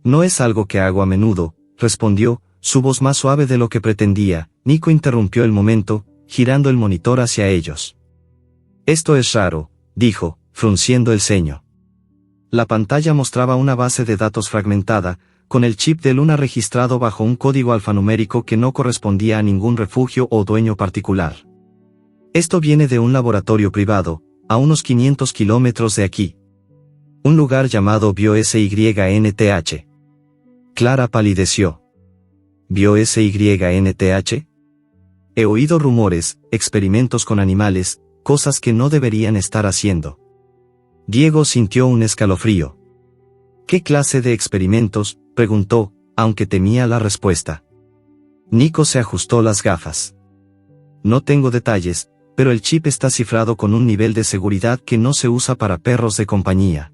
No es algo que hago a menudo, respondió, su voz más suave de lo que pretendía. Nico interrumpió el momento, girando el monitor hacia ellos. Esto es raro, dijo, frunciendo el ceño. La pantalla mostraba una base de datos fragmentada, con el chip de Luna registrado bajo un código alfanumérico que no correspondía a ningún refugio o dueño particular. Esto viene de un laboratorio privado, a unos 500 kilómetros de aquí. Un lugar llamado BioSYNTH. Clara palideció. ¿BioSYNTH? He oído rumores, experimentos con animales, cosas que no deberían estar haciendo. Diego sintió un escalofrío. ¿Qué clase de experimentos?, preguntó, aunque temía la respuesta. Nico se ajustó las gafas. No tengo detalles, pero el chip está cifrado con un nivel de seguridad que no se usa para perros de compañía.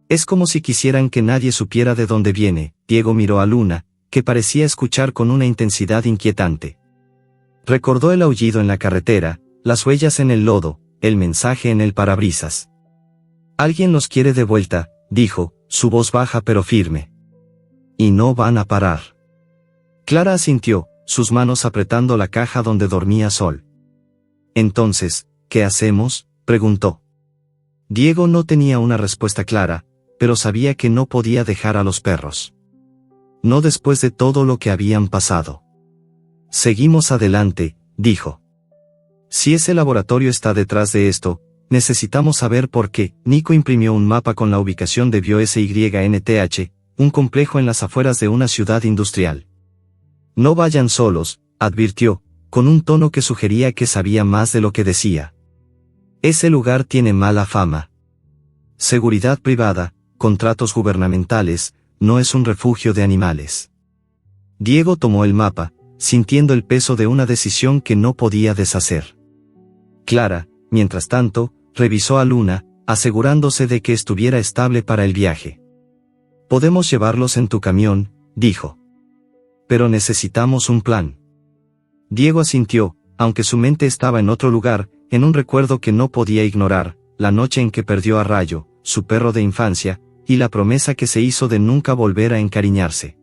Es como si quisieran que nadie supiera de dónde viene. Diego miró a Luna, que parecía escuchar con una intensidad inquietante. Recordó el aullido en la carretera, las huellas en el lodo, el mensaje en el parabrisas. Alguien los quiere de vuelta, dijo, su voz baja pero firme. Y no van a parar. Clara asintió, sus manos apretando la caja donde dormía Sol. Entonces, ¿qué hacemos?, preguntó. Diego no tenía una respuesta clara, pero sabía que no podía dejar a los perros. No después de todo lo que habían pasado. Seguimos adelante, dijo. Si ese laboratorio está detrás de esto, necesitamos saber por qué. Nico imprimió un mapa con la ubicación de BioSYNTH, un complejo en las afueras de una ciudad industrial. No vayan solos, advirtió, con un tono que sugería que sabía más de lo que decía. Ese lugar tiene mala fama. Seguridad privada, contratos gubernamentales, no es un refugio de animales. Diego tomó el mapa, sintiendo el peso de una decisión que no podía deshacer. Clara, mientras tanto, revisó a Luna, asegurándose de que estuviera estable para el viaje. Podemos llevarlos en tu camión, dijo. Pero necesitamos un plan. Diego asintió, aunque su mente estaba en otro lugar, en un recuerdo que no podía ignorar, la noche en que perdió a Rayo, su perro de infancia, y la promesa que se hizo de nunca volver a encariñarse.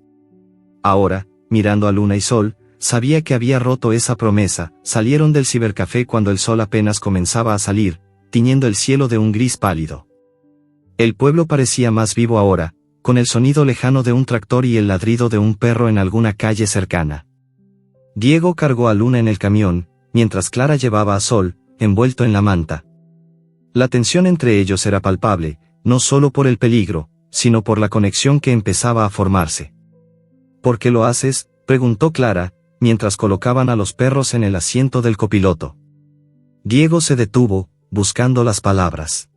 Ahora, mirando a Luna y Sol, sabía que había roto esa promesa. Salieron del cibercafé cuando el sol apenas comenzaba a salir, tiñendo el cielo de un gris pálido. El pueblo parecía más vivo ahora, con el sonido lejano de un tractor y el ladrido de un perro en alguna calle cercana. Diego cargó a Luna en el camión, mientras Clara llevaba a Sol, envuelto en la manta. La tensión entre ellos era palpable, no solo por el peligro, sino por la conexión que empezaba a formarse. ¿Por qué lo haces?, preguntó Clara, mientras colocaban a los perros en el asiento del copiloto. Diego se detuvo, buscando las palabras.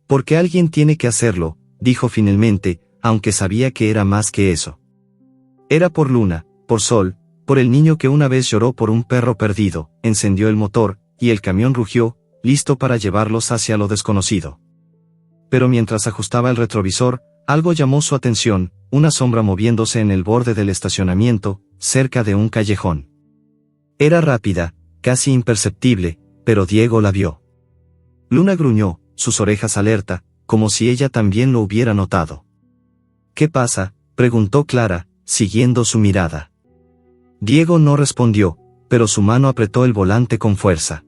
Porque alguien tiene que hacerlo, dijo finalmente, aunque sabía que era más que eso. Era por Luna, por Sol, por el niño que una vez lloró por un perro perdido. Encendió el motor, y el camión rugió, listo para llevarlos hacia lo desconocido. Pero mientras ajustaba el retrovisor, algo llamó su atención, una sombra moviéndose en el borde del estacionamiento, cerca de un callejón. Era rápida, casi imperceptible, pero Diego la vio. Luna gruñó, sus orejas alerta, como si ella también lo hubiera notado. ¿Qué pasa?, preguntó Clara, siguiendo su mirada. Diego no respondió, pero su mano apretó el volante con fuerza.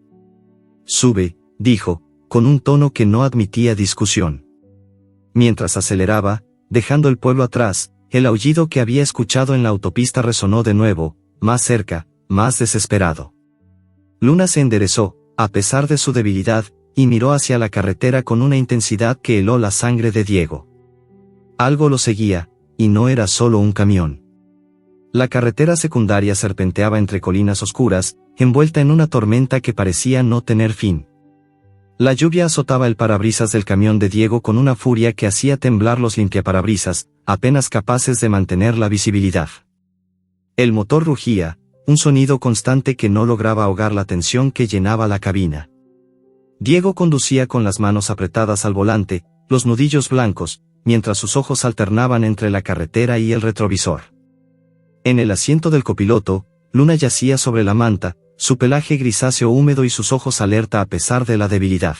Sube, dijo, con un tono que no admitía discusión. Mientras aceleraba, dejando el pueblo atrás, el aullido que había escuchado en la autopista resonó de nuevo, más cerca, más desesperado. Luna se enderezó, a pesar de su debilidad, y miró hacia la carretera con una intensidad que heló la sangre de Diego. Algo lo seguía, y no era solo un camión. La carretera secundaria serpenteaba entre colinas oscuras, envuelta en una tormenta que parecía no tener fin. La lluvia azotaba el parabrisas del camión de Diego con una furia que hacía temblar los limpiaparabrisas, apenas capaces de mantener la visibilidad. El motor rugía, un sonido constante que no lograba ahogar la tensión que llenaba la cabina. Diego conducía con las manos apretadas al volante, los nudillos blancos, mientras sus ojos alternaban entre la carretera y el retrovisor. En el asiento del copiloto, Luna yacía sobre la manta, su pelaje grisáceo húmedo y sus ojos alerta a pesar de la debilidad.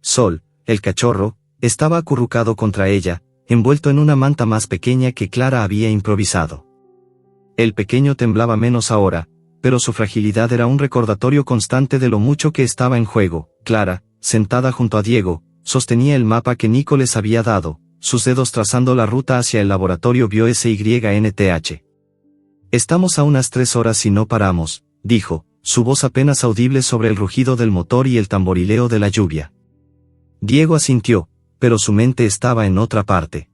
Sol, el cachorro, estaba acurrucado contra ella, envuelto en una manta más pequeña que Clara había improvisado. El pequeño temblaba menos ahora, pero su fragilidad era un recordatorio constante de lo mucho que estaba en juego. Clara, sentada junto a Diego, sostenía el mapa que Nico les había dado, sus dedos trazando la ruta hacia el laboratorio BioSYNTH. Estamos a unas 3 horas si no paramos, dijo, su voz apenas audible sobre el rugido del motor y el tamborileo de la lluvia. Diego asintió, pero su mente estaba en otra parte.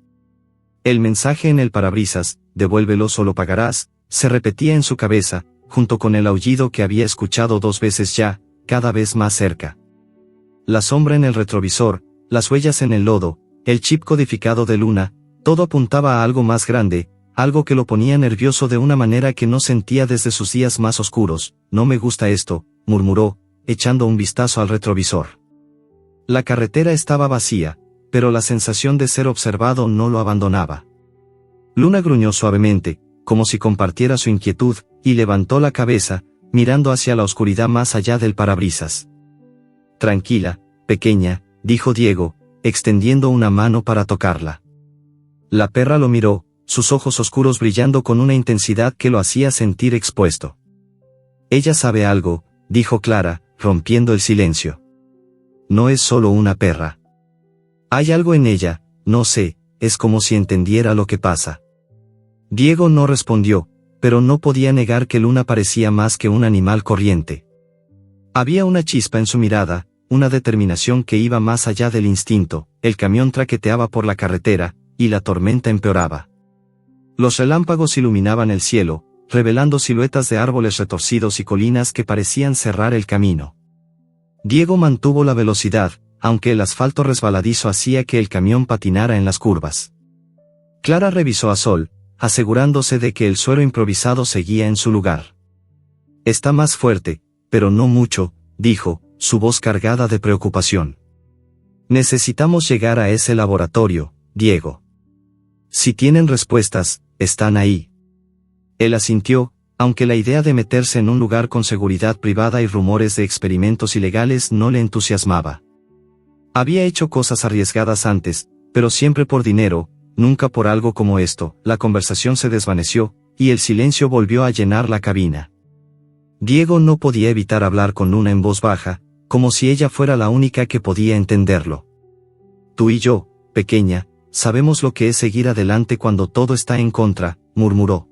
El mensaje en el parabrisas, devuélvelo o lo pagarás, se repetía en su cabeza, junto con el aullido que había escuchado 2 veces ya, cada vez más cerca. La sombra en el retrovisor, las huellas en el lodo, el chip codificado de Luna, todo apuntaba a algo más grande, algo que lo ponía nervioso de una manera que no sentía desde sus días más oscuros. No me gusta esto, murmuró, echando un vistazo al retrovisor. La carretera estaba vacía, pero la sensación de ser observado no lo abandonaba. Luna gruñó suavemente, como si compartiera su inquietud, y levantó la cabeza, mirando hacia la oscuridad más allá del parabrisas. Tranquila, pequeña, dijo Diego, extendiendo una mano para tocarla. La perra lo miró, sus ojos oscuros brillando con una intensidad que lo hacía sentir expuesto. Ella sabe algo, dijo Clara, rompiendo el silencio. No es solo una perra. Hay algo en ella, no sé, es como si entendiera lo que pasa. Diego no respondió, pero no podía negar que Luna parecía más que un animal corriente. Había una chispa en su mirada, una determinación que iba más allá del instinto. El camión traqueteaba por la carretera, y la tormenta empeoraba. Los relámpagos iluminaban el cielo, revelando siluetas de árboles retorcidos y colinas que parecían cerrar el camino. Diego mantuvo la velocidad, aunque el asfalto resbaladizo hacía que el camión patinara en las curvas. Clara revisó a Sol, asegurándose de que el suero improvisado seguía en su lugar. Está más fuerte, pero no mucho, dijo, su voz cargada de preocupación. Necesitamos llegar a ese laboratorio, Diego. Si tienen respuestas, están ahí. Él asintió, aunque la idea de meterse en un lugar con seguridad privada y rumores de experimentos ilegales no le entusiasmaba. Había hecho cosas arriesgadas antes, pero siempre por dinero, nunca por algo como esto. La conversación se desvaneció, y el silencio volvió a llenar la cabina. Diego no podía evitar hablar con Luna en voz baja, como si ella fuera la única que podía entenderlo. Tú y yo, pequeña, sabemos lo que es seguir adelante cuando todo está en contra, murmuró.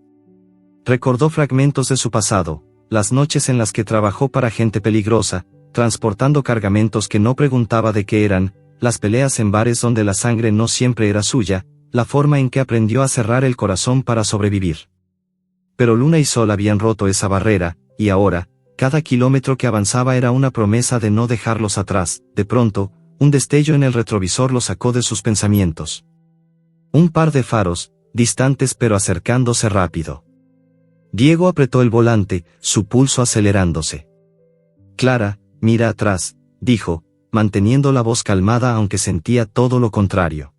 Recordó fragmentos de su pasado, las noches en las que trabajó para gente peligrosa, transportando cargamentos que no preguntaba de qué eran, las peleas en bares donde la sangre no siempre era suya, la forma en que aprendió a cerrar el corazón para sobrevivir. Pero Luna y Sol habían roto esa barrera, y ahora, cada kilómetro que avanzaba era una promesa de no dejarlos atrás. De pronto, un destello en el retrovisor lo sacó de sus pensamientos. Un par de faros, distantes pero acercándose rápido. Diego apretó el volante, su pulso acelerándose. Clara, mira atrás, dijo, manteniendo la voz calmada aunque sentía todo lo contrario.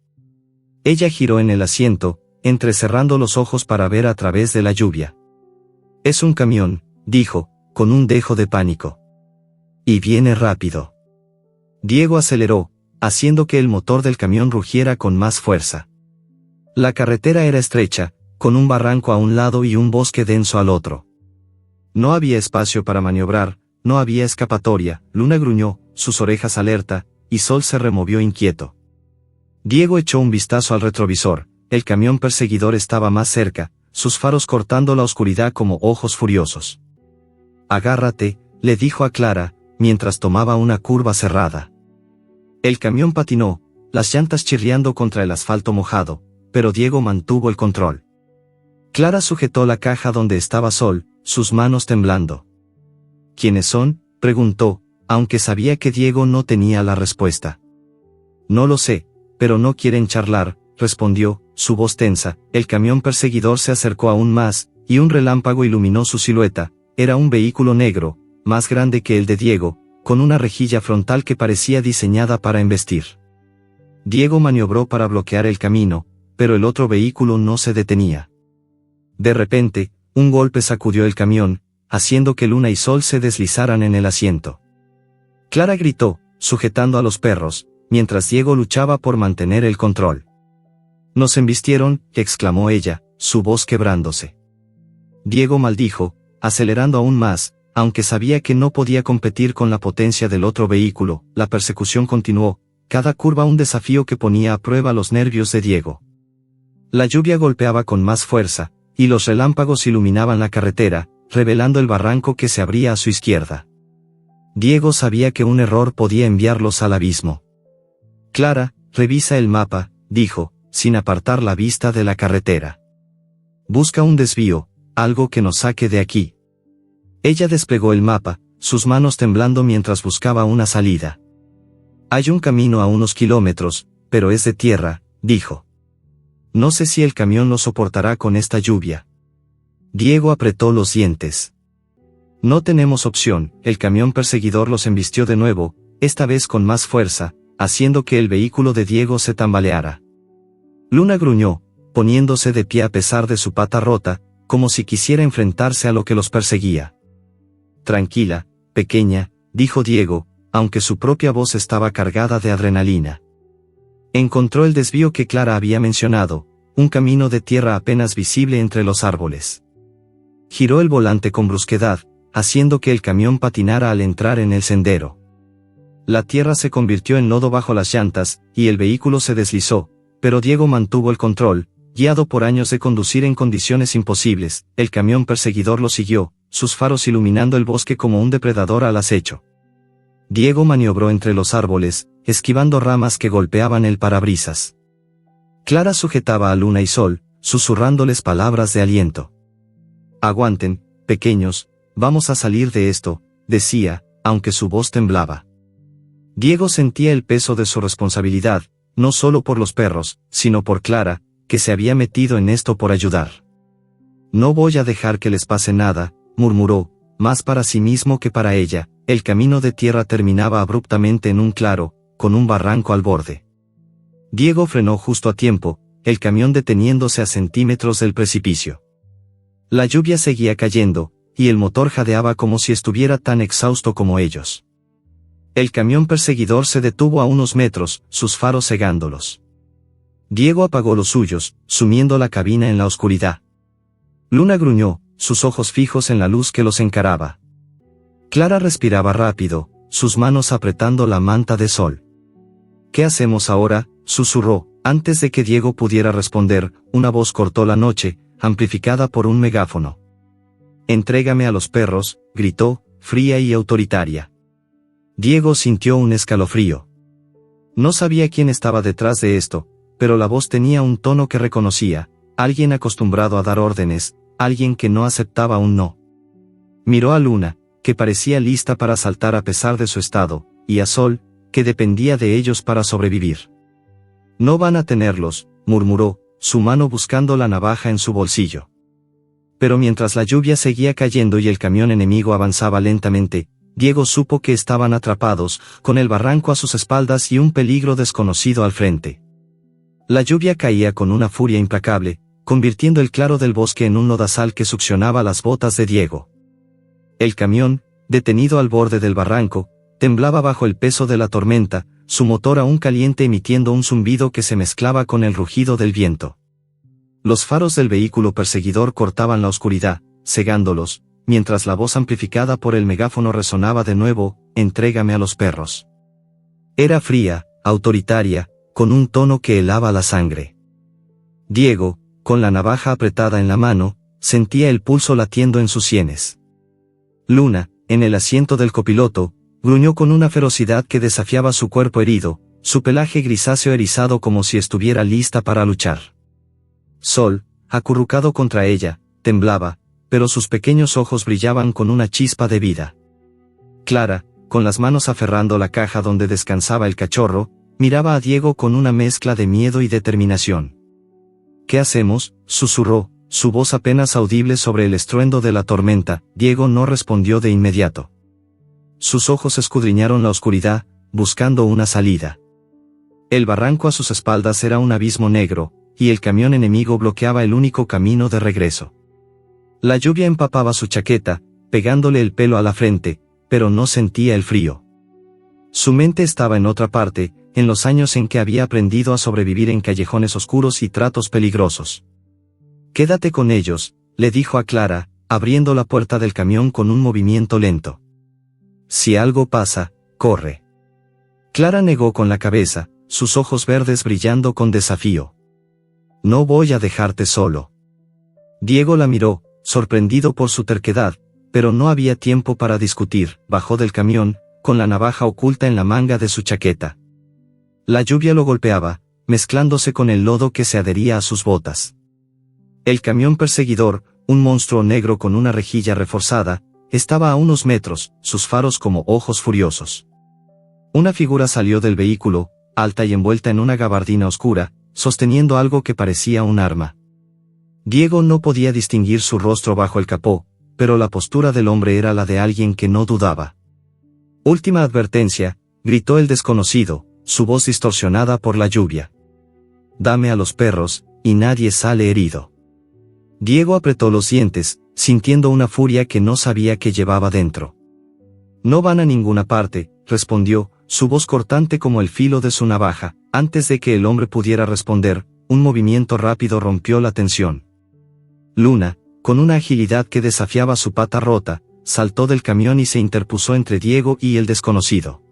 Ella giró en el asiento, entrecerrando los ojos para ver a través de la lluvia. Es un camión, dijo, con un dejo de pánico. Y viene rápido. Diego aceleró, haciendo que el motor del camión rugiera con más fuerza. La carretera era estrecha, con un barranco a un lado y un bosque denso al otro. No había espacio para maniobrar, no había escapatoria. Luna gruñó, sus orejas alerta, y Sol se removió inquieto. Diego echó un vistazo al retrovisor, el camión perseguidor estaba más cerca, sus faros cortando la oscuridad como ojos furiosos. Agárrate, le dijo a Clara, mientras tomaba una curva cerrada. El camión patinó, las llantas chirriando contra el asfalto mojado, pero Diego mantuvo el control. Clara sujetó la caja donde estaba Sol, sus manos temblando. ¿Quiénes son?, preguntó, aunque sabía que Diego no tenía la respuesta. No lo sé, pero no quieren charlar, respondió, su voz tensa. El camión perseguidor se acercó aún más, y un relámpago iluminó su silueta. Era un vehículo negro, más grande que el de Diego, con una rejilla frontal que parecía diseñada para embestir. Diego maniobró para bloquear el camino, pero el otro vehículo no se detenía. De repente, un golpe sacudió el camión, haciendo que Luna y Sol se deslizaran en el asiento. Clara gritó, sujetando a los perros, mientras Diego luchaba por mantener el control. «Nos embistieron», exclamó ella, su voz quebrándose. Diego maldijo, acelerando aún más, aunque sabía que no podía competir con la potencia del otro vehículo. La persecución continuó, cada curva un desafío que ponía a prueba los nervios de Diego. La lluvia golpeaba con más fuerza, y los relámpagos iluminaban la carretera, revelando el barranco que se abría a su izquierda. Diego sabía que un error podía enviarlos al abismo. «Clara, revisa el mapa», dijo, sin apartar la vista de la carretera. «Busca un desvío, algo que nos saque de aquí». Ella desplegó el mapa, sus manos temblando mientras buscaba una salida. «Hay un camino a unos kilómetros, pero es de tierra», dijo. «No sé si el camión lo soportará con esta lluvia». Diego apretó los dientes. «No tenemos opción», el camión perseguidor los embistió de nuevo, esta vez con más fuerza, haciendo que el vehículo de Diego se tambaleara. Luna gruñó, poniéndose de pie a pesar de su pata rota, como si quisiera enfrentarse a lo que los perseguía. «Tranquila, pequeña», dijo Diego, aunque su propia voz estaba cargada de adrenalina. Encontró el desvío que Clara había mencionado, un camino de tierra apenas visible entre los árboles. Giró el volante con brusquedad, haciendo que el camión patinara al entrar en el sendero. La tierra se convirtió en lodo bajo las llantas, y el vehículo se deslizó, pero Diego mantuvo el control, guiado por años de conducir en condiciones imposibles. El camión perseguidor lo siguió, sus faros iluminando el bosque como un depredador al acecho. Diego maniobró entre los árboles, esquivando ramas que golpeaban el parabrisas. Clara sujetaba a Luna y Sol, susurrándoles palabras de aliento. «Aguanten, pequeños, vamos a salir de esto», decía, aunque su voz temblaba. Diego sentía el peso de su responsabilidad, no solo por los perros, sino por Clara, que se había metido en esto por ayudar. «No voy a dejar que les pase nada», murmuró, más para sí mismo que para ella. El camino de tierra terminaba abruptamente en un claro, con un barranco al borde. Diego frenó justo a tiempo, el camión deteniéndose a centímetros del precipicio. La lluvia seguía cayendo, y el motor jadeaba como si estuviera tan exhausto como ellos. El camión perseguidor se detuvo a unos metros, sus faros cegándolos. Diego apagó los suyos, sumiendo la cabina en la oscuridad. Luna gruñó, sus ojos fijos en la luz que los encaraba. Clara respiraba rápido, sus manos apretando la manta de Sol. «¿Qué hacemos ahora?», susurró. Antes de que Diego pudiera responder, una voz cortó la noche, amplificada por un megáfono. «Entrégame a los perros», gritó, fría y autoritaria. Diego sintió un escalofrío. No sabía quién estaba detrás de esto, pero la voz tenía un tono que reconocía, alguien acostumbrado a dar órdenes, alguien que no aceptaba un no. Miró a Luna, que parecía lista para saltar a pesar de su estado, y a Sol, que dependía de ellos para sobrevivir. «No van a tenerlos», murmuró, su mano buscando la navaja en su bolsillo. Pero mientras la lluvia seguía cayendo y el camión enemigo avanzaba lentamente, Diego supo que estaban atrapados, con el barranco a sus espaldas y un peligro desconocido al frente. La lluvia caía con una furia implacable, convirtiendo el claro del bosque en un lodazal que succionaba las botas de Diego. El camión, detenido al borde del barranco, temblaba bajo el peso de la tormenta, su motor aún caliente emitiendo un zumbido que se mezclaba con el rugido del viento. Los faros del vehículo perseguidor cortaban la oscuridad, cegándolos, mientras la voz amplificada por el megáfono resonaba de nuevo: «Entrégame a los perros». Era fría, autoritaria, con un tono que helaba la sangre. Diego, con la navaja apretada en la mano, sentía el pulso latiendo en sus sienes. Luna, en el asiento del copiloto, gruñó con una ferocidad que desafiaba su cuerpo herido, su pelaje grisáceo erizado como si estuviera lista para luchar. Sol, acurrucado contra ella, temblaba, pero sus pequeños ojos brillaban con una chispa de vida. Clara, con las manos aferrando la caja donde descansaba el cachorro, miraba a Diego con una mezcla de miedo y determinación. «¿Qué hacemos?», susurró, su voz apenas audible sobre el estruendo de la tormenta. Diego no respondió de inmediato. Sus ojos escudriñaron la oscuridad, buscando una salida. El barranco a sus espaldas era un abismo negro, y el camión enemigo bloqueaba el único camino de regreso. La lluvia empapaba su chaqueta, pegándole el pelo a la frente, pero no sentía el frío. Su mente estaba en otra parte, en los años en que había aprendido a sobrevivir en callejones oscuros y tratos peligrosos. «Quédate con ellos», le dijo a Clara, abriendo la puerta del camión con un movimiento lento. «Si algo pasa, corre». Clara negó con la cabeza, sus ojos verdes brillando con desafío. «No voy a dejarte solo». Diego la miró, sorprendido por su terquedad, pero no había tiempo para discutir. Bajó del camión, con la navaja oculta en la manga de su chaqueta. La lluvia lo golpeaba, mezclándose con el lodo que se adhería a sus botas. El camión perseguidor, un monstruo negro con una rejilla reforzada, estaba a unos metros, sus faros como ojos furiosos. Una figura salió del vehículo, alta y envuelta en una gabardina oscura, sosteniendo algo que parecía un arma. Diego no podía distinguir su rostro bajo el capó, pero la postura del hombre era la de alguien que no dudaba. «Última advertencia», gritó el desconocido, su voz distorsionada por la lluvia. «Dame a los perros, y nadie sale herido». Diego apretó los dientes, sintiendo una furia que no sabía que llevaba dentro. «No van a ninguna parte», respondió, su voz cortante como el filo de su navaja. Antes de que el hombre pudiera responder, un movimiento rápido rompió la tensión. Luna, con una agilidad que desafiaba su pata rota, saltó del camión y se interpuso entre Diego y el desconocido.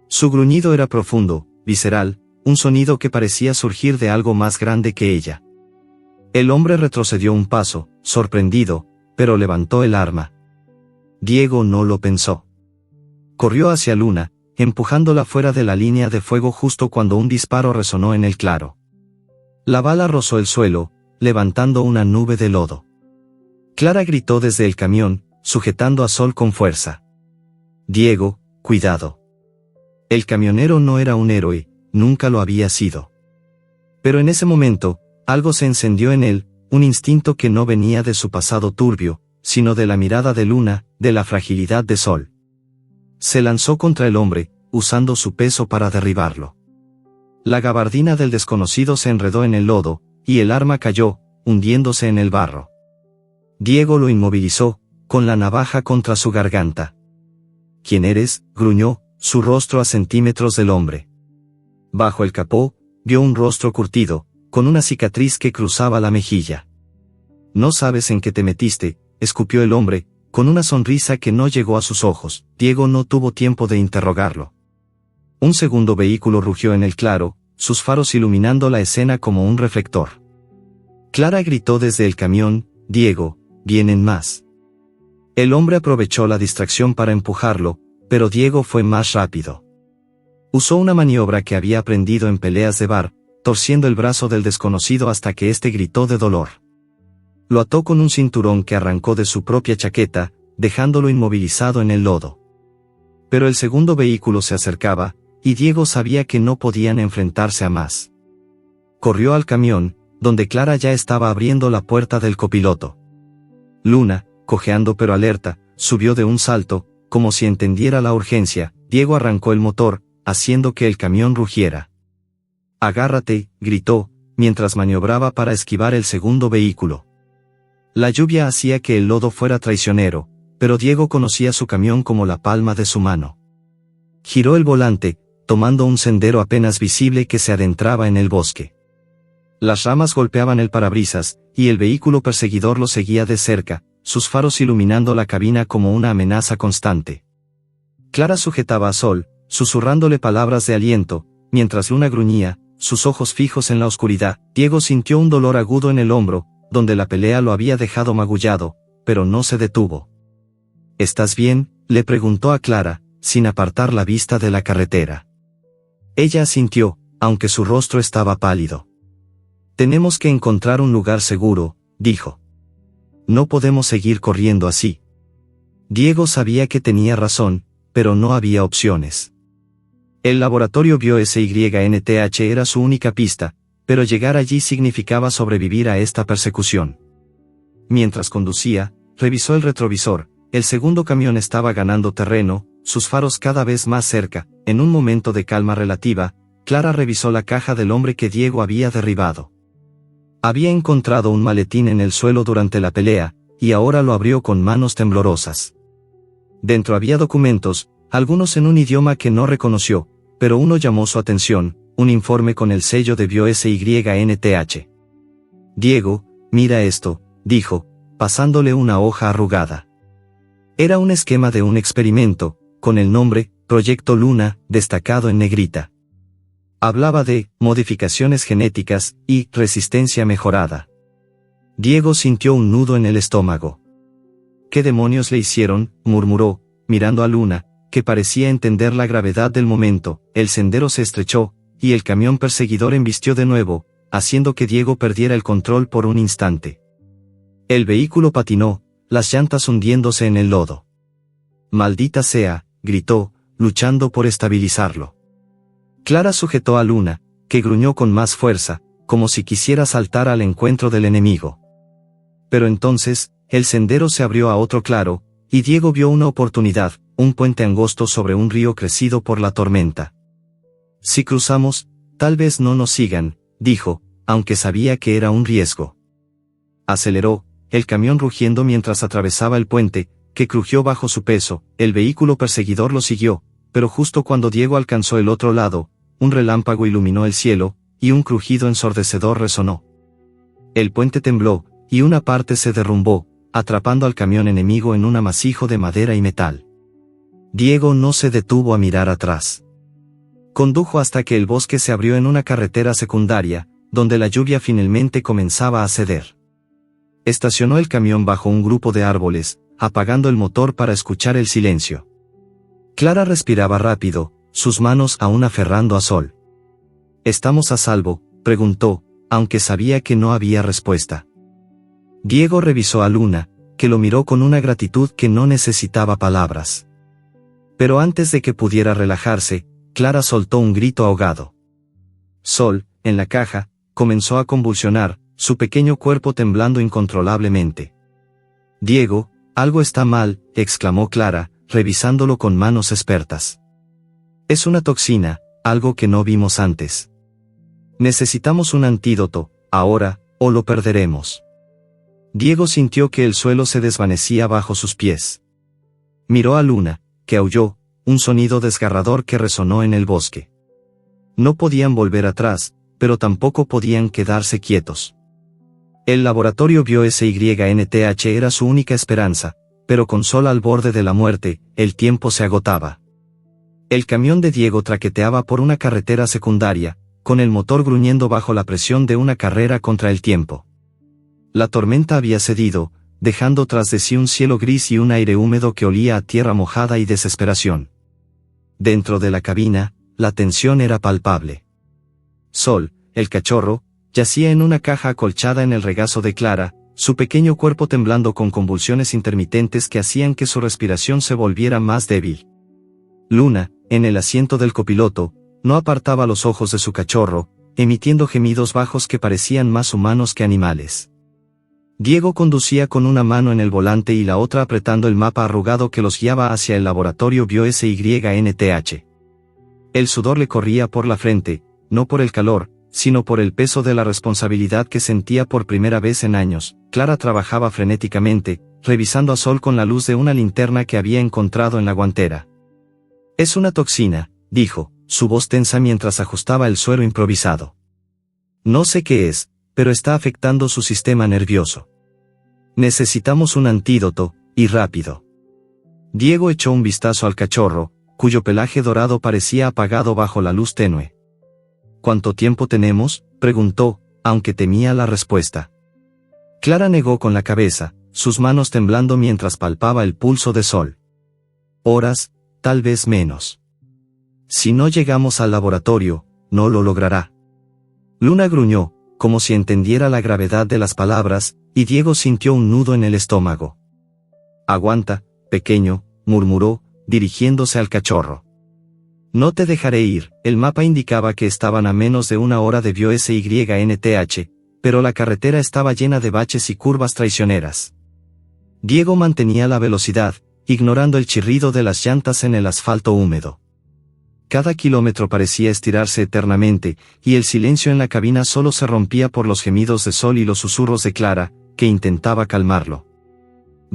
Su gruñido era profundo, visceral, un sonido que parecía surgir de algo más grande que ella. El hombre retrocedió un paso, sorprendido, pero levantó el arma. Diego no lo pensó. Corrió hacia Luna, empujándola fuera de la línea de fuego justo cuando un disparo resonó en el claro. La bala rozó el suelo, levantando una nube de lodo. Clara gritó desde el camión, sujetando a Sol con fuerza. «Diego, cuidado». El camionero no era un héroe, nunca lo había sido. Pero en ese momento, algo se encendió en él, un instinto que no venía de su pasado turbio, sino de la mirada de Luna, de la fragilidad de Sol. Se lanzó contra el hombre, usando su peso para derribarlo. La gabardina del desconocido se enredó en el lodo, y el arma cayó, hundiéndose en el barro. Diego lo inmovilizó, con la navaja contra su garganta. «¿Quién eres?», gruñó, su rostro a centímetros del hombre. Bajo el capó, vio un rostro curtido, con una cicatriz que cruzaba la mejilla. «No sabes en qué te metiste», escupió el hombre, con una sonrisa que no llegó a sus ojos. Diego no tuvo tiempo de interrogarlo. Un segundo vehículo rugió en el claro, sus faros iluminando la escena como un reflector. Clara gritó desde el camión: «Diego, vienen más». El hombre aprovechó la distracción para empujarlo, pero Diego fue más rápido. Usó una maniobra que había aprendido en peleas de bar, torciendo el brazo del desconocido hasta que éste gritó de dolor. Lo ató con un cinturón que arrancó de su propia chaqueta, dejándolo inmovilizado en el lodo. Pero el segundo vehículo se acercaba, y Diego sabía que no podían enfrentarse a más. Corrió al camión, donde Clara ya estaba abriendo la puerta del copiloto. Luna, cojeando pero alerta, subió de un salto, como si entendiera la urgencia. Diego arrancó el motor, haciendo que el camión rugiera. «Agárrate», gritó, mientras maniobraba para esquivar el segundo vehículo. La lluvia hacía que el lodo fuera traicionero, pero Diego conocía su camión como la palma de su mano. Giró el volante, tomando un sendero apenas visible que se adentraba en el bosque. Las ramas golpeaban el parabrisas, y el vehículo perseguidor lo seguía de cerca, sus faros iluminando la cabina como una amenaza constante. Clara sujetaba a Sol, susurrándole palabras de aliento, mientras Luna gruñía, sus ojos fijos en la oscuridad. Diego sintió un dolor agudo en el hombro, donde la pelea lo había dejado magullado, pero no se detuvo. «¿Estás bien?», le preguntó a Clara, sin apartar la vista de la carretera. Ella asintió, aunque su rostro estaba pálido. «Tenemos que encontrar un lugar seguro», dijo. «No podemos seguir corriendo así». Diego sabía que tenía razón, pero no había opciones. El laboratorio BioSYNTH era su única pista, pero llegar allí significaba sobrevivir a esta persecución. Mientras conducía, revisó el retrovisor. El segundo camión estaba ganando terreno, sus faros cada vez más cerca. En un momento de calma relativa, Clara revisó la caja del hombre que Diego había derribado. Había encontrado un maletín en el suelo durante la pelea, y ahora lo abrió con manos temblorosas. Dentro había documentos, algunos en un idioma que no reconoció, pero uno llamó su atención, un informe con el sello de BioSYNTH. Diego, mira esto, dijo, pasándole una hoja arrugada. Era un esquema de un experimento, con el nombre, Proyecto Luna, destacado en negrita. Hablaba de modificaciones genéticas y resistencia mejorada. Diego sintió un nudo en el estómago. ¿Qué demonios le hicieron?, murmuró, mirando a Luna, que parecía entender la gravedad del momento. El sendero se estrechó, y el camión perseguidor embistió de nuevo, haciendo que Diego perdiera el control por un instante. El vehículo patinó, las llantas hundiéndose en el lodo. «Maldita sea», gritó, luchando por estabilizarlo. Clara sujetó a Luna, que gruñó con más fuerza, como si quisiera saltar al encuentro del enemigo. Pero entonces, el sendero se abrió a otro claro, y Diego vio una oportunidad, un puente angosto sobre un río crecido por la tormenta. «Si cruzamos, tal vez no nos sigan», dijo, aunque sabía que era un riesgo. Aceleró, el camión rugiendo mientras atravesaba el puente, que crujió bajo su peso. El vehículo perseguidor lo siguió, pero justo cuando Diego alcanzó el otro lado, un relámpago iluminó el cielo, y un crujido ensordecedor resonó. El puente tembló, y una parte se derrumbó, atrapando al camión enemigo en un amasijo de madera y metal. Diego no se detuvo a mirar atrás. Condujo hasta que el bosque se abrió en una carretera secundaria, donde la lluvia finalmente comenzaba a ceder. Estacionó el camión bajo un grupo de árboles, apagando el motor para escuchar el silencio. Clara respiraba rápido, sus manos aún aferrando a Sol. «¿Estamos a salvo?», preguntó, aunque sabía que no había respuesta. Diego revisó a Luna, que lo miró con una gratitud que no necesitaba palabras. Pero antes de que pudiera relajarse, Clara soltó un grito ahogado. Sol, en la caja, comenzó a convulsionar, su pequeño cuerpo temblando incontrolablemente. «Diego, algo está mal», exclamó Clara, revisándolo con manos expertas. «Es una toxina, algo que no vimos antes. Necesitamos un antídoto, ahora, o lo perderemos». Diego sintió que el suelo se desvanecía bajo sus pies. Miró a Luna, que aulló, un sonido desgarrador que resonó en el bosque. No podían volver atrás, pero tampoco podían quedarse quietos. El laboratorio BioSYNTH era su única esperanza, pero con Sol al borde de la muerte, el tiempo se agotaba. El camión de Diego traqueteaba por una carretera secundaria, con el motor gruñendo bajo la presión de una carrera contra el tiempo. La tormenta había cedido, dejando tras de sí un cielo gris y un aire húmedo que olía a tierra mojada y desesperación. Dentro de la cabina, la tensión era palpable. Sol, el cachorro, yacía en una caja acolchada en el regazo de Clara, su pequeño cuerpo temblando con convulsiones intermitentes que hacían que su respiración se volviera más débil. Luna, en el asiento del copiloto, no apartaba los ojos de su cachorro, emitiendo gemidos bajos que parecían más humanos que animales. Diego conducía con una mano en el volante y la otra apretando el mapa arrugado que los guiaba hacia el laboratorio BioSYNTH. El sudor le corría por la frente, no por el calor, sino por el peso de la responsabilidad que sentía por primera vez en años. Clara trabajaba frenéticamente, revisando a Sol con la luz de una linterna que había encontrado en la guantera. «Es una toxina», dijo, su voz tensa mientras ajustaba el suero improvisado. «No sé qué es, pero está afectando su sistema nervioso. Necesitamos un antídoto, y rápido». Diego echó un vistazo al cachorro, cuyo pelaje dorado parecía apagado bajo la luz tenue. «¿Cuánto tiempo tenemos?», preguntó, aunque temía la respuesta. Clara negó con la cabeza, sus manos temblando mientras palpaba el pulso de Sol. «Horas, tal vez menos. Si no llegamos al laboratorio, no lo logrará». Luna gruñó, como si entendiera la gravedad de las palabras, y Diego sintió un nudo en el estómago. «Aguanta, pequeño», murmuró, dirigiéndose al cachorro. «No te dejaré ir». El mapa indicaba que estaban a menos de una hora de BioSYNTH, pero la carretera estaba llena de baches y curvas traicioneras. Diego mantenía la velocidad, ignorando el chirrido de las llantas en el asfalto húmedo. Cada kilómetro parecía estirarse eternamente, y el silencio en la cabina solo se rompía por los gemidos de Sol y los susurros de Clara, que intentaba calmarlo.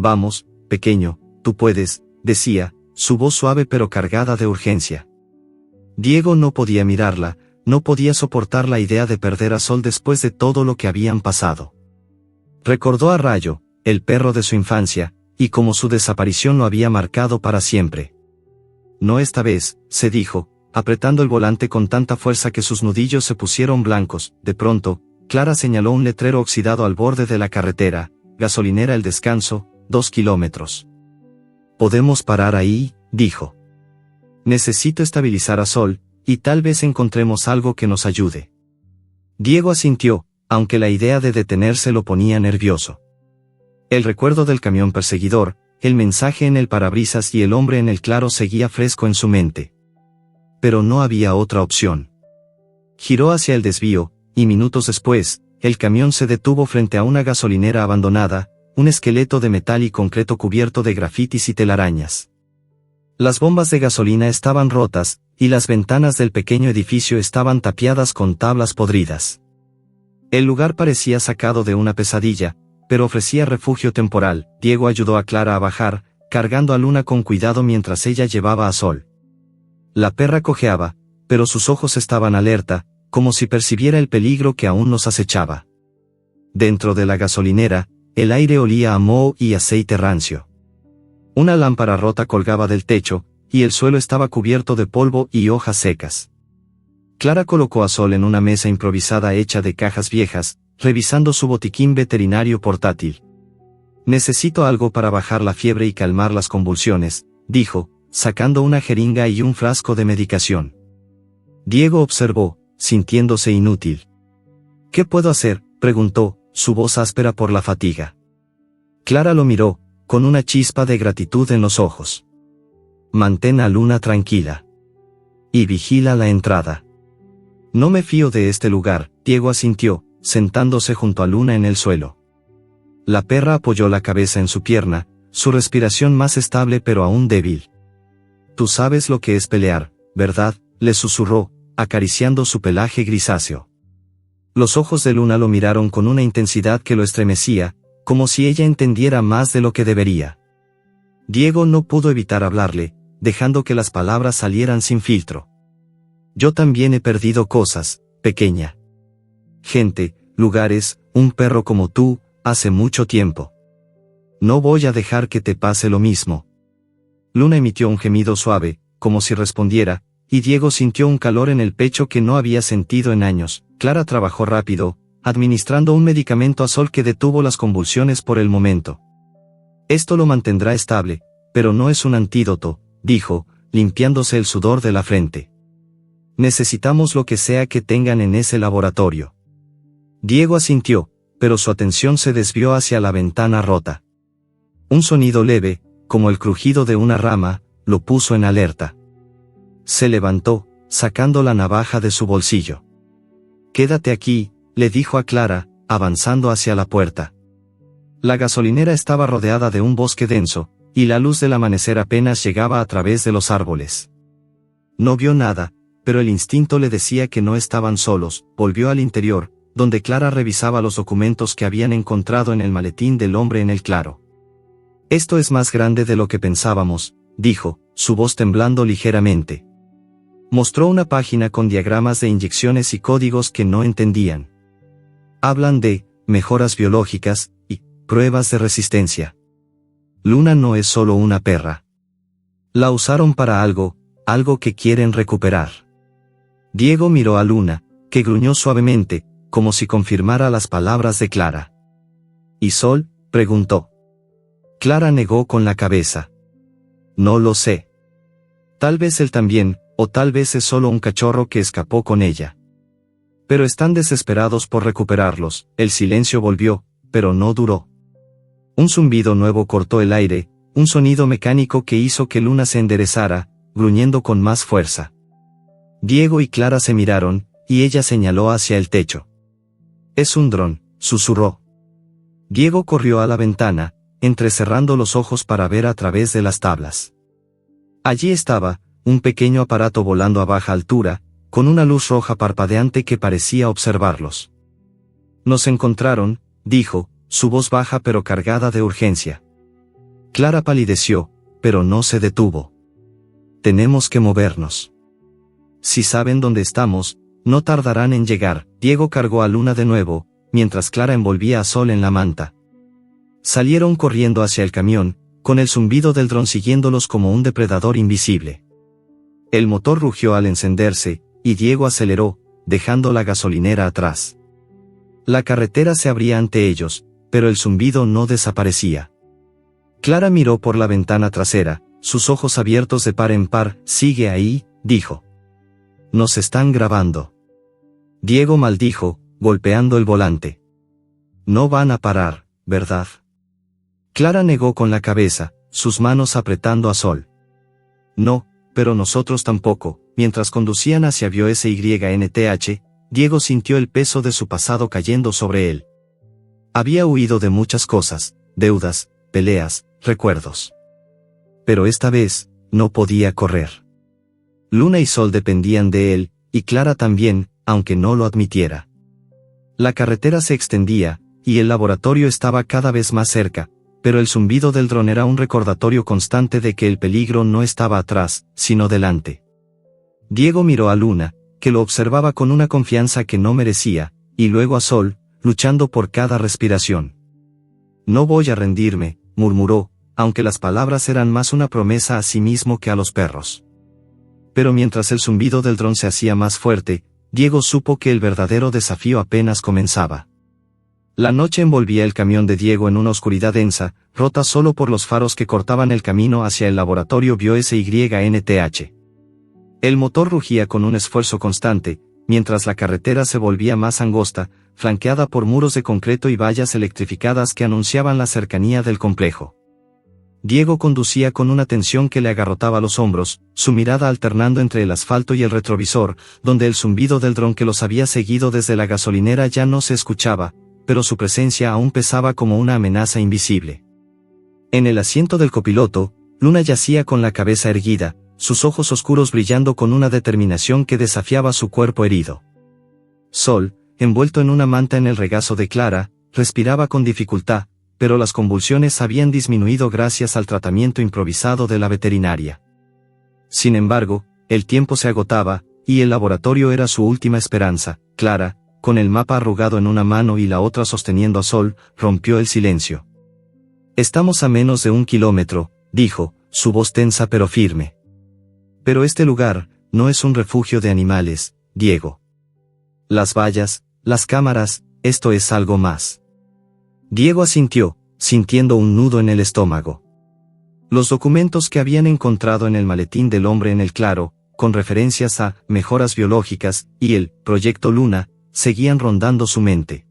Vamos, pequeño, tú puedes, decía, su voz suave pero cargada de urgencia. Diego no podía mirarla, no podía soportar la idea de perder a Sol después de todo lo que habían pasado. Recordó a Rayo, el perro de su infancia, y cómo su desaparición lo había marcado para siempre. No esta vez, se dijo, apretando el volante con tanta fuerza que sus nudillos se pusieron blancos. De pronto, Clara señaló un letrero oxidado al borde de la carretera: gasolinera El Descanso, 2 kilómetros. «Podemos parar ahí», dijo. «Necesito estabilizar a Sol, y tal vez encontremos algo que nos ayude». Diego asintió, aunque la idea de detenerse lo ponía nervioso. El recuerdo del camión perseguidor, el mensaje en el parabrisas y el hombre en el claro seguía fresco en su mente. Pero no había otra opción. Giró hacia el desvío, y minutos después, el camión se detuvo frente a una gasolinera abandonada, un esqueleto de metal y concreto cubierto de grafitis y telarañas. Las bombas de gasolina estaban rotas, y las ventanas del pequeño edificio estaban tapiadas con tablas podridas. El lugar parecía sacado de una pesadilla, pero ofrecía refugio temporal. Diego ayudó a Clara a bajar, cargando a Luna con cuidado mientras ella llevaba a Sol. La perra cojeaba, pero sus ojos estaban alerta, como si percibiera el peligro que aún nos acechaba. Dentro de la gasolinera, el aire olía a moho y aceite rancio. Una lámpara rota colgaba del techo, y el suelo estaba cubierto de polvo y hojas secas. Clara colocó a Sol en una mesa improvisada hecha de cajas viejas, revisando su botiquín veterinario portátil. «Necesito algo para bajar la fiebre y calmar las convulsiones», dijo, sacando una jeringa y un frasco de medicación. Diego observó, sintiéndose inútil. «¿Qué puedo hacer?», preguntó, su voz áspera por la fatiga. Clara lo miró, con una chispa de gratitud en los ojos. «Mantén a Luna tranquila. Y vigila la entrada». «No me fío de este lugar», Diego asintió, sentándose junto a Luna en el suelo. La perra apoyó la cabeza en su pierna, su respiración más estable pero aún débil. «Tú sabes lo que es pelear, ¿verdad?», le susurró, acariciando su pelaje grisáceo. Los ojos de Luna lo miraron con una intensidad que lo estremecía, como si ella entendiera más de lo que debería. Diego no pudo evitar hablarle, dejando que las palabras salieran sin filtro. «Yo también he perdido cosas, pequeña. Gente, lugares, un perro como tú, hace mucho tiempo. No voy a dejar que te pase lo mismo». Luna emitió un gemido suave, como si respondiera, y Diego sintió un calor en el pecho que no había sentido en años. Clara trabajó rápido, administrando un medicamento a Sol que detuvo las convulsiones por el momento. «Esto lo mantendrá estable, pero no es un antídoto», dijo, limpiándose el sudor de la frente. «Necesitamos lo que sea que tengan en ese laboratorio». Diego asintió, pero su atención se desvió hacia la ventana rota. Un sonido leve, como el crujido de una rama, lo puso en alerta. Se levantó, sacando la navaja de su bolsillo. «Quédate aquí», le dijo a Clara, avanzando hacia la puerta. La gasolinera estaba rodeada de un bosque denso, y la luz del amanecer apenas llegaba a través de los árboles. No vio nada, pero el instinto le decía que no estaban solos. Volvió al interior, donde Clara revisaba los documentos que habían encontrado en el maletín del hombre en el claro. «Esto es más grande de lo que pensábamos», dijo, su voz temblando ligeramente. Mostró una página con diagramas de inyecciones y códigos que no entendían. «Hablan de mejoras biológicas y pruebas de resistencia. Luna no es solo una perra. La usaron para algo que quieren recuperar». Diego miró a Luna, que gruñó suavemente, como si confirmara las palabras de Clara. «¿Y Sol?», preguntó. Clara negó con la cabeza. «No lo sé. Tal vez él también, o tal vez es solo un cachorro que escapó con ella. Pero están desesperados por recuperarlos». El silencio volvió, pero no duró. Un zumbido nuevo cortó el aire, un sonido mecánico que hizo que Luna se enderezara, gruñendo con más fuerza. Diego y Clara se miraron, y ella señaló hacia el techo. «Es un dron», susurró. Diego corrió a la ventana, entrecerrando los ojos para ver a través de las tablas. Allí estaba, un pequeño aparato volando a baja altura, con una luz roja parpadeante que parecía observarlos. «Nos encontraron», dijo, su voz baja pero cargada de urgencia. Clara palideció, pero no se detuvo. Tenemos que movernos. Si saben dónde estamos, no tardarán en llegar. Diego cargó a Luna de nuevo, mientras Clara envolvía a Sol en la manta. Salieron corriendo hacia el camión, con el zumbido del dron siguiéndolos como un depredador invisible. El motor rugió al encenderse, y Diego aceleró, dejando la gasolinera atrás. La carretera se abría ante ellos, pero el zumbido no desaparecía. Clara miró por la ventana trasera, sus ojos abiertos de par en par. «Sigue ahí», dijo. «Nos están grabando». Diego maldijo, golpeando el volante. «No van a parar, ¿verdad?». Clara negó con la cabeza, sus manos apretando a Sol. «No, pero nosotros tampoco». Mientras conducían hacia BioSYNTH, Diego sintió el peso de su pasado cayendo sobre él. Había huido de muchas cosas, deudas, peleas, recuerdos. Pero esta vez, no podía correr. Luna y Sol dependían de él, y Clara también, aunque no lo admitiera. La carretera se extendía, y el laboratorio estaba cada vez más cerca, pero el zumbido del dron era un recordatorio constante de que el peligro no estaba atrás, sino delante. Diego miró a Luna, que lo observaba con una confianza que no merecía, y luego a Sol, luchando por cada respiración. «No voy a rendirme», murmuró, aunque las palabras eran más una promesa a sí mismo que a los perros. Pero mientras el zumbido del dron se hacía más fuerte, Diego supo que el verdadero desafío apenas comenzaba. La noche envolvía el camión de Diego en una oscuridad densa, rota solo por los faros que cortaban el camino hacia el laboratorio BioSYNTH. El motor rugía con un esfuerzo constante, mientras la carretera se volvía más angosta, flanqueada por muros de concreto y vallas electrificadas que anunciaban la cercanía del complejo. Diego conducía con una tensión que le agarrotaba los hombros, su mirada alternando entre el asfalto y el retrovisor, donde el zumbido del dron que los había seguido desde la gasolinera ya no se escuchaba, pero su presencia aún pesaba como una amenaza invisible. En el asiento del copiloto, Luna yacía con la cabeza erguida, sus ojos oscuros brillando con una determinación que desafiaba su cuerpo herido. Sol, envuelto en una manta en el regazo de Clara, respiraba con dificultad, pero las convulsiones habían disminuido gracias al tratamiento improvisado de la veterinaria. Sin embargo, el tiempo se agotaba, y el laboratorio era su última esperanza. Clara, con el mapa arrugado en una mano y la otra sosteniendo a Sol, rompió el silencio. «Estamos a menos de 1 kilómetro», dijo, su voz tensa pero firme. «Pero este lugar, no es un refugio de animales, Diego. Las vallas, las cámaras, esto es algo más». Diego asintió, sintiendo un nudo en el estómago. Los documentos que habían encontrado en el maletín del hombre en el claro, con referencias a mejoras biológicas, y el Proyecto Luna, seguían rondando su mente.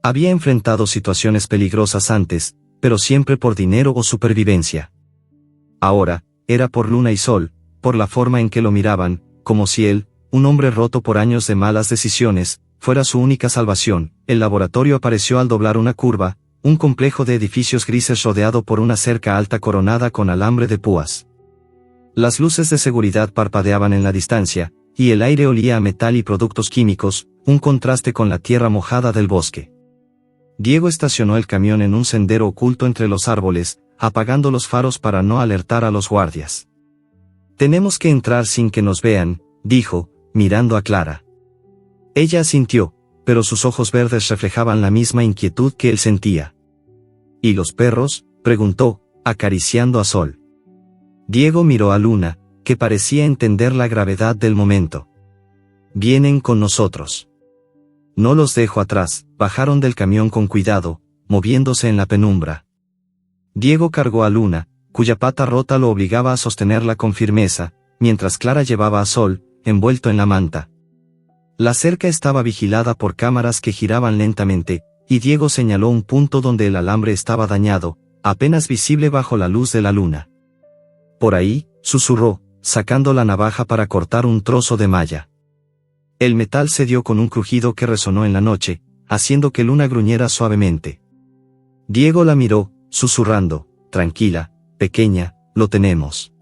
Había enfrentado situaciones peligrosas antes, pero siempre por dinero o supervivencia. Ahora, era por Luna y Sol, por la forma en que lo miraban, como si él, un hombre roto por años de malas decisiones, fuera su única salvación. El laboratorio apareció al doblar una curva, un complejo de edificios grises rodeado por una cerca alta coronada con alambre de púas. Las luces de seguridad parpadeaban en la distancia, y el aire olía a metal y productos químicos, un contraste con la tierra mojada del bosque. Diego estacionó el camión en un sendero oculto entre los árboles, apagando los faros para no alertar a los guardias. «Tenemos que entrar sin que nos vean», dijo, mirando a Clara. Ella asintió, pero sus ojos verdes reflejaban la misma inquietud que él sentía. «¿Y los perros?», preguntó, acariciando a Sol. Diego miró a Luna, que parecía entender la gravedad del momento. «Vienen con nosotros. No los dejo atrás». Bajaron del camión con cuidado, moviéndose en la penumbra. Diego cargó a Luna, cuya pata rota lo obligaba a sostenerla con firmeza, mientras Clara llevaba a Sol, envuelto en la manta. La cerca estaba vigilada por cámaras que giraban lentamente, y Diego señaló un punto donde el alambre estaba dañado, apenas visible bajo la luz de la luna. «Por ahí», susurró, sacando la navaja para cortar un trozo de malla. El metal se dio con un crujido que resonó en la noche, haciendo que Luna gruñera suavemente. Diego la miró, susurrando, «Tranquila, pequeña, lo tenemos».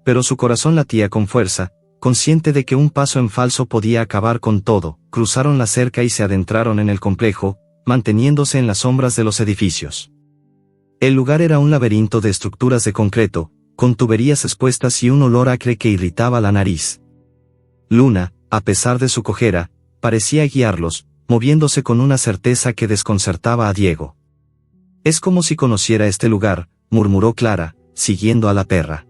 Pero su corazón latía con fuerza, consciente de que un paso en falso podía acabar con todo. Cruzaron la cerca y se adentraron en el complejo, manteniéndose en las sombras de los edificios. El lugar era un laberinto de estructuras de concreto, con tuberías expuestas y un olor acre que irritaba la nariz. Luna, a pesar de su cojera, parecía guiarlos, moviéndose con una certeza que desconcertaba a Diego. «Es como si conociera este lugar», murmuró Clara, siguiendo a la perra.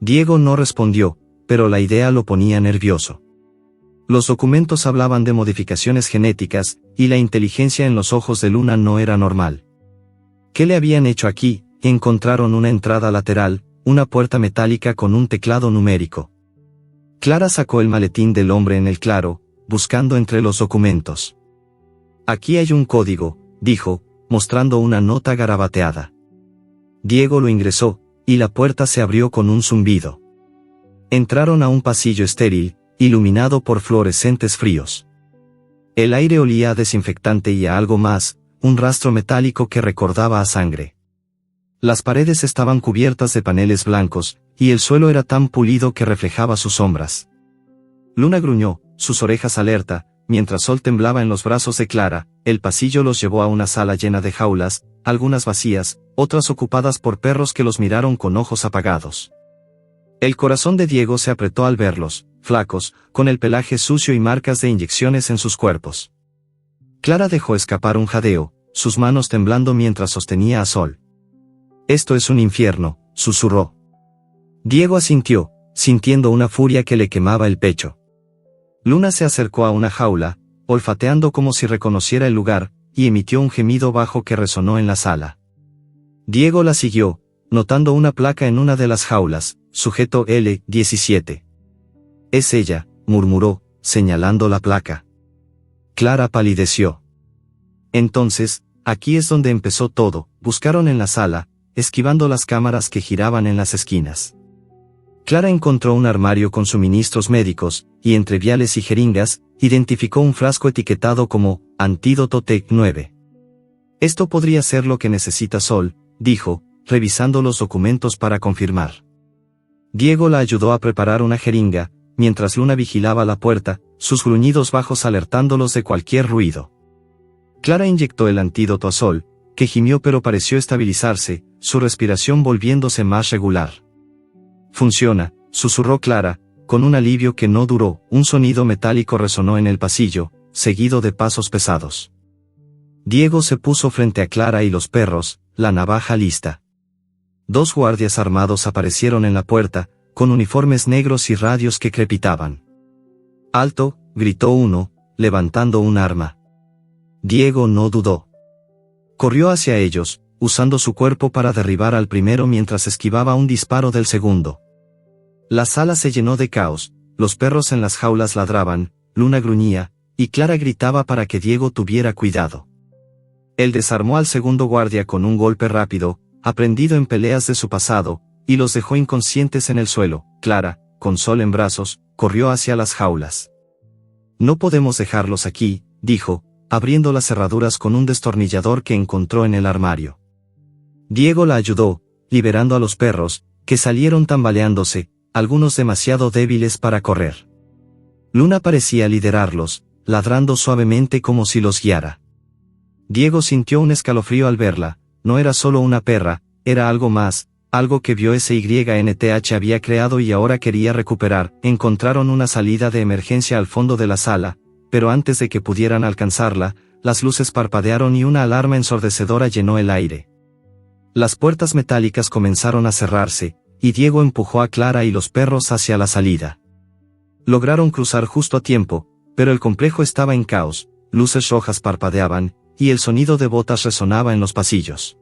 Diego no respondió, pero la idea lo ponía nervioso. Los documentos hablaban de modificaciones genéticas, y la inteligencia en los ojos de Luna no era normal. ¿Qué le habían hecho aquí? Encontraron una entrada lateral, una puerta metálica con un teclado numérico. Clara sacó el maletín del hombre en el claro, buscando entre los documentos. «Aquí hay un código», dijo, mostrando una nota garabateada. Diego lo ingresó, y la puerta se abrió con un zumbido. Entraron a un pasillo estéril, iluminado por fluorescentes fríos. El aire olía a desinfectante y a algo más, un rastro metálico que recordaba a sangre. Las paredes estaban cubiertas de paneles blancos, y el suelo era tan pulido que reflejaba sus sombras. Luna gruñó, sus orejas alerta, mientras Sol temblaba en los brazos de Clara. El pasillo los llevó a una sala llena de jaulas, algunas vacías, otras ocupadas por perros que los miraron con ojos apagados. El corazón de Diego se apretó al verlos, flacos, con el pelaje sucio y marcas de inyecciones en sus cuerpos. Clara dejó escapar un jadeo, sus manos temblando mientras sostenía a Sol. «Esto es un infierno», susurró. Diego asintió, sintiendo una furia que le quemaba el pecho. Luna se acercó a una jaula, olfateando como si reconociera el lugar, y emitió un gemido bajo que resonó en la sala. Diego la siguió, notando una placa en una de las jaulas, sujeto L-17. «Es ella», murmuró, señalando la placa. Clara palideció. Entonces, aquí es donde empezó todo. Buscaron en la sala, esquivando las cámaras que giraban en las esquinas. Clara encontró un armario con suministros médicos, y entre viales y jeringas, identificó un frasco etiquetado como «Antídoto Tec 9». «Esto podría ser lo que necesita Sol», dijo, revisando los documentos para confirmar. Diego la ayudó a preparar una jeringa, mientras Luna vigilaba la puerta, sus gruñidos bajos alertándolos de cualquier ruido. Clara inyectó el antídoto a Sol, que gimió pero pareció estabilizarse, su respiración volviéndose más regular. «Funciona», susurró Clara, con un alivio que no duró. Un sonido metálico resonó en el pasillo, seguido de pasos pesados. Diego se puso frente a Clara y los perros, la navaja lista. 2 guardias armados aparecieron en la puerta, con uniformes negros y radios que crepitaban. «¡Alto!», gritó uno, levantando un arma. Diego no dudó. Corrió hacia ellos, usando su cuerpo para derribar al primero mientras esquivaba un disparo del segundo. La sala se llenó de caos, los perros en las jaulas ladraban, Luna gruñía, y Clara gritaba para que Diego tuviera cuidado. Él desarmó al segundo guardia con un golpe rápido, aprendido en peleas de su pasado, y los dejó inconscientes en el suelo. Clara, con Sol en brazos, corrió hacia las jaulas. «No podemos dejarlos aquí», dijo, abriendo las cerraduras con un destornillador que encontró en el armario. Diego la ayudó, liberando a los perros, que salieron tambaleándose, algunos demasiado débiles para correr. Luna parecía liderarlos, ladrando suavemente como si los guiara. Diego sintió un escalofrío al verla. No era solo una perra, era algo más, algo que SYNTH había creado y ahora quería recuperar. Encontraron una salida de emergencia al fondo de la sala, pero antes de que pudieran alcanzarla, las luces parpadearon y una alarma ensordecedora llenó el aire. Las puertas metálicas comenzaron a cerrarse, y Diego empujó a Clara y los perros hacia la salida. Lograron cruzar justo a tiempo, pero el complejo estaba en caos, luces rojas parpadeaban, y el sonido de botas resonaba en los pasillos.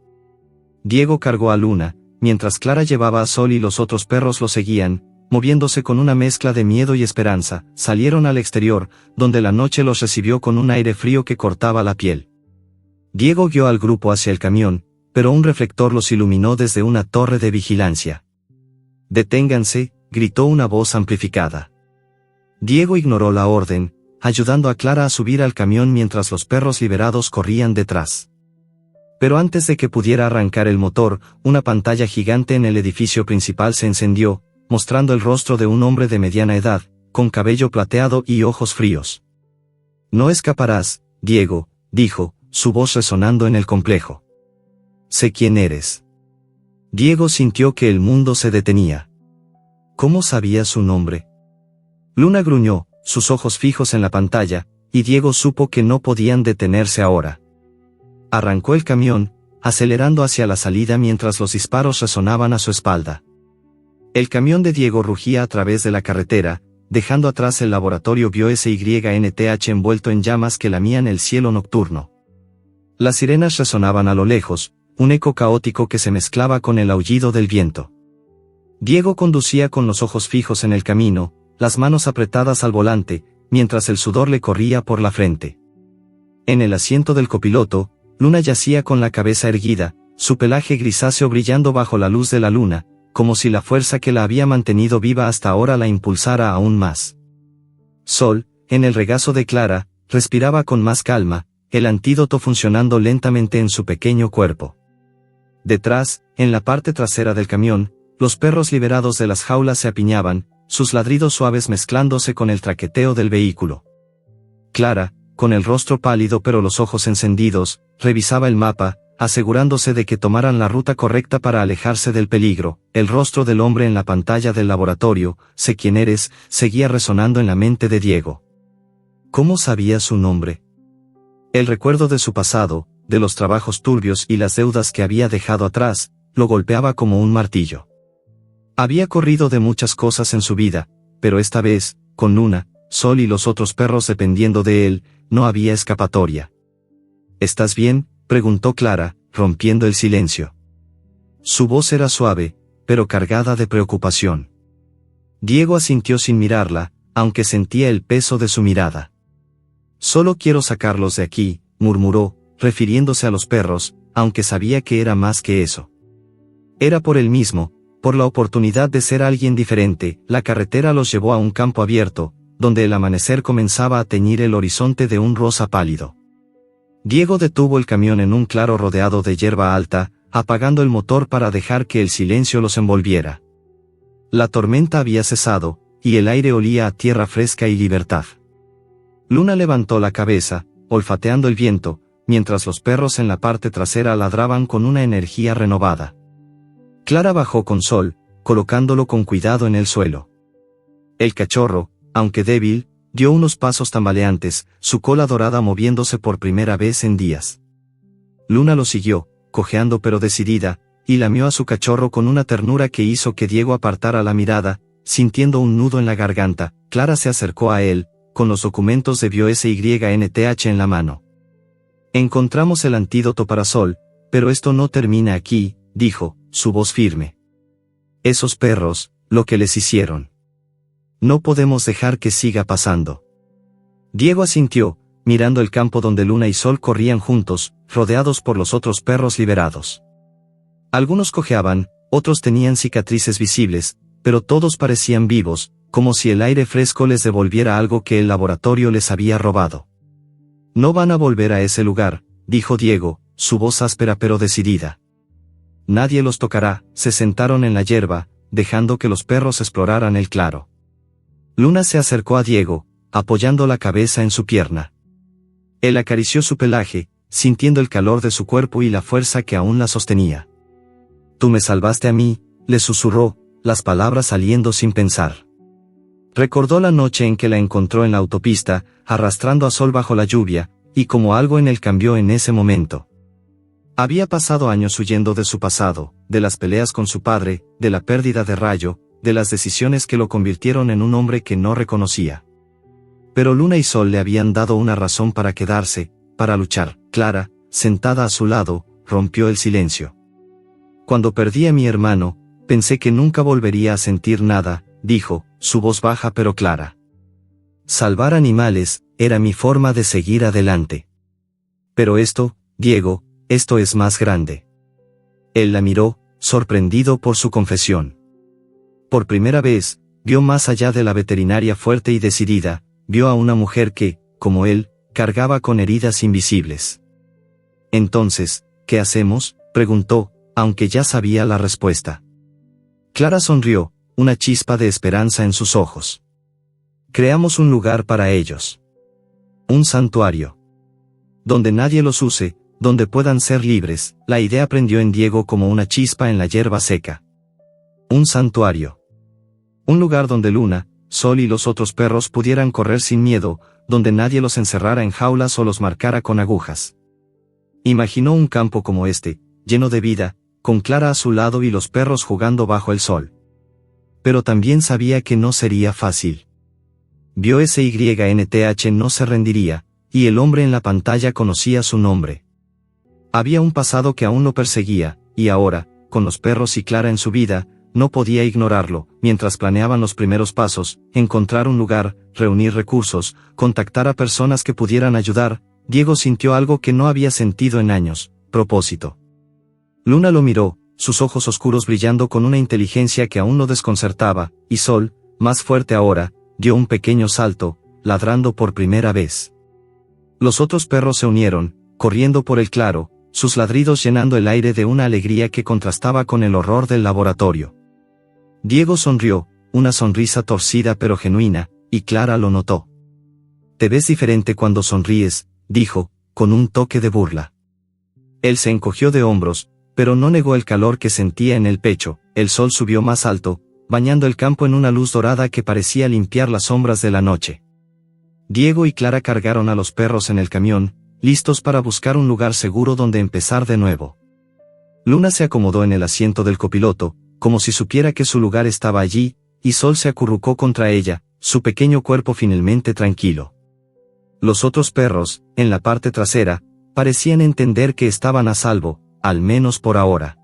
Diego cargó a Luna, mientras Clara llevaba a Sol y los otros perros lo seguían, moviéndose con una mezcla de miedo y esperanza. Salieron al exterior, donde la noche los recibió con un aire frío que cortaba la piel. Diego guió al grupo hacia el camión, pero un reflector los iluminó desde una torre de vigilancia. «Deténganse», gritó una voz amplificada. Diego ignoró la orden, ayudando a Clara a subir al camión mientras los perros liberados corrían detrás. Pero antes de que pudiera arrancar el motor, una pantalla gigante en el edificio principal se encendió, mostrando el rostro de un hombre de mediana edad, con cabello plateado y ojos fríos. «No escaparás, Diego», dijo, su voz resonando en el complejo. Sé quién eres. Diego sintió que el mundo se detenía. ¿Cómo sabía su nombre? Luna gruñó, sus ojos fijos en la pantalla, y Diego supo que no podían detenerse ahora. Arrancó el camión, acelerando hacia la salida mientras los disparos resonaban a su espalda. El camión de Diego rugía a través de la carretera, dejando atrás el laboratorio BioSYNTH envuelto en llamas que lamían el cielo nocturno. Las sirenas resonaban a lo lejos, un eco caótico que se mezclaba con el aullido del viento. Diego conducía con los ojos fijos en el camino, las manos apretadas al volante, mientras el sudor le corría por la frente. En el asiento del copiloto, Luna yacía con la cabeza erguida, su pelaje grisáceo brillando bajo la luz de la luna, como si la fuerza que la había mantenido viva hasta ahora la impulsara aún más. Sol, en el regazo de Clara, respiraba con más calma, el antídoto funcionando lentamente en su pequeño cuerpo. Detrás, en la parte trasera del camión, los perros liberados de las jaulas se apiñaban, sus ladridos suaves mezclándose con el traqueteo del vehículo. Clara, con el rostro pálido pero los ojos encendidos, revisaba el mapa, asegurándose de que tomaran la ruta correcta para alejarse del peligro. El rostro del hombre en la pantalla del laboratorio, sé quién eres, seguía resonando en la mente de Diego. ¿Cómo sabía su nombre? El recuerdo de su pasado, de los trabajos turbios y las deudas que había dejado atrás, lo golpeaba como un martillo. Había corrido de muchas cosas en su vida, pero esta vez, con Luna, Sol y los otros perros dependiendo de él, no había escapatoria. ¿Estás bien?, preguntó Clara, rompiendo el silencio. Su voz era suave, pero cargada de preocupación. Diego asintió sin mirarla, aunque sentía el peso de su mirada. Solo quiero sacarlos de aquí, murmuró, refiriéndose a los perros, aunque sabía que era más que eso. Era por él mismo, por la oportunidad de ser alguien diferente. La carretera los llevó a un campo abierto, donde el amanecer comenzaba a teñir el horizonte de un rosa pálido. Diego detuvo el camión en un claro rodeado de hierba alta, apagando el motor para dejar que el silencio los envolviera. La tormenta había cesado, y el aire olía a tierra fresca y libertad. Luna levantó la cabeza, olfateando el viento, mientras los perros en la parte trasera ladraban con una energía renovada. Clara bajó con Sol, colocándolo con cuidado en el suelo. El cachorro, aunque débil, dio unos pasos tambaleantes, su cola dorada moviéndose por primera vez en días. Luna lo siguió, cojeando pero decidida, y lamió a su cachorro con una ternura que hizo que Diego apartara la mirada, sintiendo un nudo en la garganta. Clara se acercó a él, con los documentos de BioSYNTH en la mano. Encontramos el antídoto para Sol, pero esto no termina aquí, dijo, su voz firme. Esos perros, lo que les hicieron. No podemos dejar que siga pasando. Diego asintió, mirando el campo donde Luna y Sol corrían juntos, rodeados por los otros perros liberados. Algunos cojeaban, otros tenían cicatrices visibles, pero todos parecían vivos, como si el aire fresco les devolviera algo que el laboratorio les había robado. No van a volver a ese lugar, dijo Diego, su voz áspera pero decidida. Nadie los tocará. Se sentaron en la hierba, dejando que los perros exploraran el claro. Luna se acercó a Diego, apoyando la cabeza en su pierna. Él acarició su pelaje, sintiendo el calor de su cuerpo y la fuerza que aún la sostenía. Tú me salvaste a mí, le susurró, las palabras saliendo sin pensar. Recordó la noche en que la encontró en la autopista, arrastrando a Sol bajo la lluvia, y como algo en él cambió en ese momento. Había pasado años huyendo de su pasado, de las peleas con su padre, de la pérdida de Rayo, de las decisiones que lo convirtieron en un hombre que no reconocía. Pero Luna y Sol le habían dado una razón para quedarse, para luchar. Clara, sentada a su lado, rompió el silencio. Cuando perdí a mi hermano, pensé que nunca volvería a sentir nada, dijo, su voz baja pero clara. Salvar animales, era mi forma de seguir adelante. Pero esto, Diego, esto es más grande. Él la miró, sorprendido por su confesión. Por primera vez, vio más allá de la veterinaria fuerte y decidida, vio a una mujer que, como él, cargaba con heridas invisibles. Entonces, ¿qué hacemos?, preguntó, aunque ya sabía la respuesta. Clara sonrió, una chispa de esperanza en sus ojos. Creamos un lugar para ellos. Un santuario. Donde nadie los use, donde puedan ser libres. La idea prendió en Diego como una chispa en la hierba seca. Un santuario. Un lugar donde Luna, Sol y los otros perros pudieran correr sin miedo, donde nadie los encerrara en jaulas o los marcara con agujas. Imaginó un campo como este, lleno de vida, con Clara a su lado y los perros jugando bajo el sol. Pero también sabía que no sería fácil. Vio SYNTH no se rendiría, y el hombre en la pantalla conocía su nombre. Había un pasado que aún lo perseguía, y ahora, con los perros y Clara en su vida, no podía ignorarlo. Mientras planeaban los primeros pasos, encontrar un lugar, reunir recursos, contactar a personas que pudieran ayudar, Diego sintió algo que no había sentido en años: propósito. Luna lo miró, sus ojos oscuros brillando con una inteligencia que aún lo desconcertaba, y Sol, más fuerte ahora, dio un pequeño salto, ladrando por primera vez. Los otros perros se unieron, corriendo por el claro, sus ladridos llenando el aire de una alegría que contrastaba con el horror del laboratorio. Diego sonrió, una sonrisa torcida pero genuina, y Clara lo notó. «Te ves diferente cuando sonríes», dijo, con un toque de burla. Él se encogió de hombros, pero no negó el calor que sentía en el pecho. El sol subió más alto, bañando el campo en una luz dorada que parecía limpiar las sombras de la noche. Diego y Clara cargaron a los perros en el camión, listos para buscar un lugar seguro donde empezar de nuevo. Luna se acomodó en el asiento del copiloto, como si supiera que su lugar estaba allí, y Sol se acurrucó contra ella, su pequeño cuerpo finalmente tranquilo. Los otros perros, en la parte trasera, parecían entender que estaban a salvo, al menos por ahora.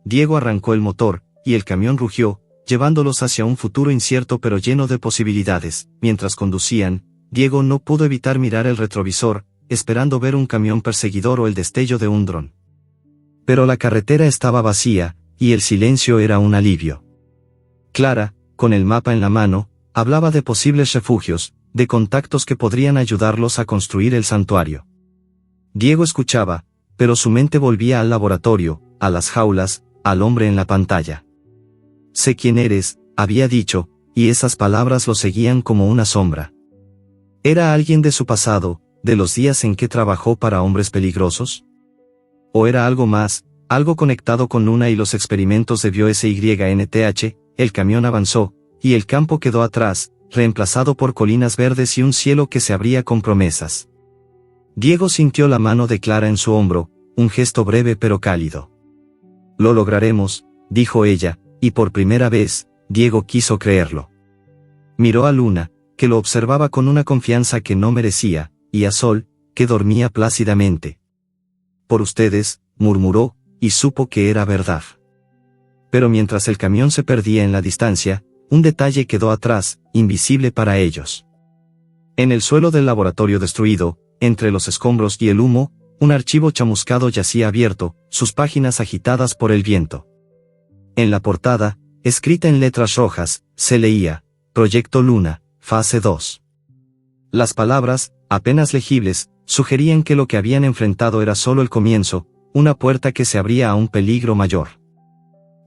Diego arrancó el motor, y el camión rugió, llevándolos hacia un futuro incierto pero lleno de posibilidades. Mientras conducían, Diego no pudo evitar mirar el retrovisor, esperando ver un camión perseguidor o el destello de un dron. Pero la carretera estaba vacía, y el silencio era un alivio. Clara, con el mapa en la mano, hablaba de posibles refugios, de contactos que podrían ayudarlos a construir el santuario. Diego escuchaba, pero su mente volvía al laboratorio, a las jaulas, al hombre en la pantalla. «Sé quién eres», había dicho, y esas palabras lo seguían como una sombra. ¿Era alguien de su pasado, de los días en que trabajó para hombres peligrosos? ¿O era algo más, algo conectado con Luna y los experimentos de BioSYNTH? El camión avanzó, y el campo quedó atrás, reemplazado por colinas verdes y un cielo que se abría con promesas. Diego sintió la mano de Clara en su hombro, un gesto breve pero cálido. «Lo lograremos», dijo ella, y por primera vez, Diego quiso creerlo. Miró a Luna, que lo observaba con una confianza que no merecía, y a Sol, que dormía plácidamente. «Por ustedes», murmuró, y supo que era verdad. Pero mientras el camión se perdía en la distancia, un detalle quedó atrás, invisible para ellos. En el suelo del laboratorio destruido, entre los escombros y el humo, un archivo chamuscado yacía abierto, sus páginas agitadas por el viento. En la portada, escrita en letras rojas, se leía: «Proyecto Luna, fase 2». Las palabras, apenas legibles, sugerían que lo que habían enfrentado era solo el comienzo, una puerta que se abría a un peligro mayor.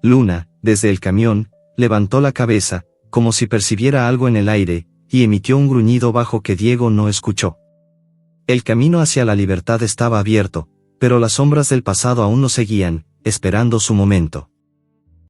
Luna, desde el camión, levantó la cabeza, como si percibiera algo en el aire, y emitió un gruñido bajo que Diego no escuchó. El camino hacia la libertad estaba abierto, pero las sombras del pasado aún lo seguían, esperando su momento.